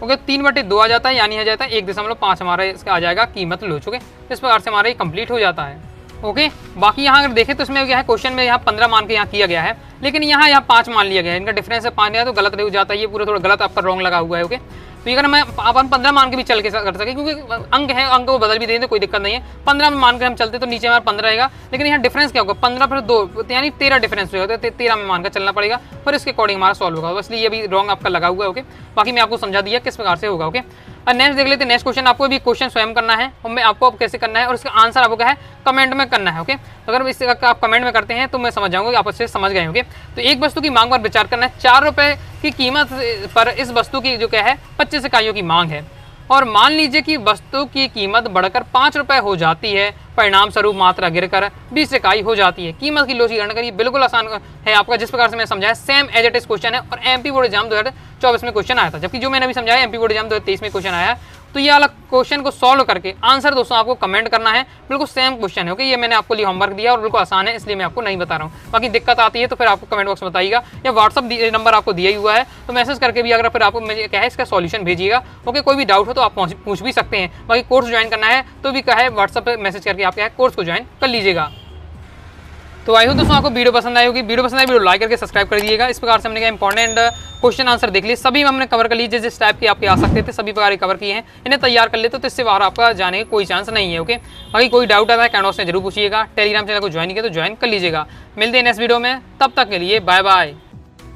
ओके, 3 बटे 2 आ जाता है, यानी आ जाता है 1.5 हमारा इसका आ जाएगा कीमत लोच। ओके, इस प्रकार से हमारा ये कंप्लीट हो जाता है। ओके, बाकी यहाँ अगर देखें तो इसमें क्या है, क्वेश्चन में यहाँ 15 मान के यहाँ किया गया है, लेकिन यहाँ 5 मान लिया गया है। इनका डिफरेंस है 5 है, तो गलत हो जाता है, ये पूरा थोड़ा गलत आपका रॉन्ग लगा हुआ है। ओके, तो अगर मैं अपन 15 मान के भी चल के कर सके, क्योंकि अंक है, अंक को बदल भी दें तो कोई दिक्कत नहीं है। 15 में मान के हम चलते तो नीचे हमारा 15 रहेगा, लेकिन यहाँ डिफरेंस क्या होगा, 15 फिर 2 यानी 13 डिफरेंस होगा, तो 13 में मान कर चलना पड़ेगा, फिर इसके अकॉर्डिंग हमारा सॉल्व होगा। इसलिए ये भी रॉन्ग आपका लगा हुआ है। ओके, बाकी मैं आपको समझा दिया किस प्रकार से होगा। ओके, और नेक्स्ट देख लेते हैं। नेक्स्ट क्वेश्चन आपको भी क्वेश्चन स्वयं करना है, और मैं आपको अब कैसे करना है और इसका आंसर आपको क्या है कमेंट में करना है। ओके, तो अगर इस आप कमेंट में करते हैं तो मैं समझ जाऊंगा कि आप अच्छे से समझ गए होंगे। तो एक वस्तु की मांग पर विचार करना है। 4 रुपये की कीमत पर इस वस्तु की जो क्या है 25 इकाइयों की मांग है, और मान लीजिए कि वस्तु की कीमत बढ़कर 5 रुपये हो जाती है, परिणाम स्वरूप मात्रा गिरकर 20 इकाई हो जाती है। कीमत की लोच की गणना करिए। बिल्कुल आसान है आपका, जिस प्रकार से मैं समझाया same as it is question है, और एमपी बोर्ड एग्जाम 2024 में क्वेश्चन आया था, जबकि जो मैंने अभी समझाया एमपी बोर्ड एग्जाम 2023 में क्वेश्चन आया है। तो ये वाला क्वेश्चन को सॉल्व करके आंसर दोस्तों आपको कमेंट करना है। बिल्कुल सेम क्वेश्चन है। ओके, ये मैंने आपको लिए होमवर्क दिया और बिल्कुल आसान है, इसलिए मैं आपको नहीं बता रहा हूँ। बाकी दिक्कत आती है तो फिर आपको कमेंट बॉक्स में बताइएगा, या व्हाट्सअप नंबर आपको दिया ही हुआ है, तो मैसेज करके भी अगर फिर आपको क्या है इसका सॉल्यूशन भेजिएगा। ओके, कोई भी डाउट हो तो आप पूछ भी सकते हैं। बाकी कोर्स ज्वाइन करना है तो भी क्या है व्हाट्सअप पर मैसेज करके आप क्या है कोर्स को ज्वाइन कर लीजिएगा। तो आई हूँ दोस्तों आपको वीडियो पसंद आई होगी। वीडियो पसंद आई वीडियो लाइक करके सब्सक्राइब कर दीजिएगा। इस प्रकार से हमने क्या इंपॉर्टेंट क्वेश्चन आंसर देख लिए, सभी हमने कवर कर लिए। जिस टाइप के आपके आ सकते थे सभी प्रकार कवर किए हैं, इन्हें तैयार कर लेते तो इससे बाहर आपका जाने का कोई चांस नहीं है। ओके, बाकी कोई डाउट आता है कमेंट बॉक्स में जरूर पूछिएगा। टेलीग्राम चैनल को ज्वाइन किया तो ज्वाइन कर लीजिएगा। मिलते हैं नेक्स्ट वीडियो में, तब तक के लिए बाय बाय।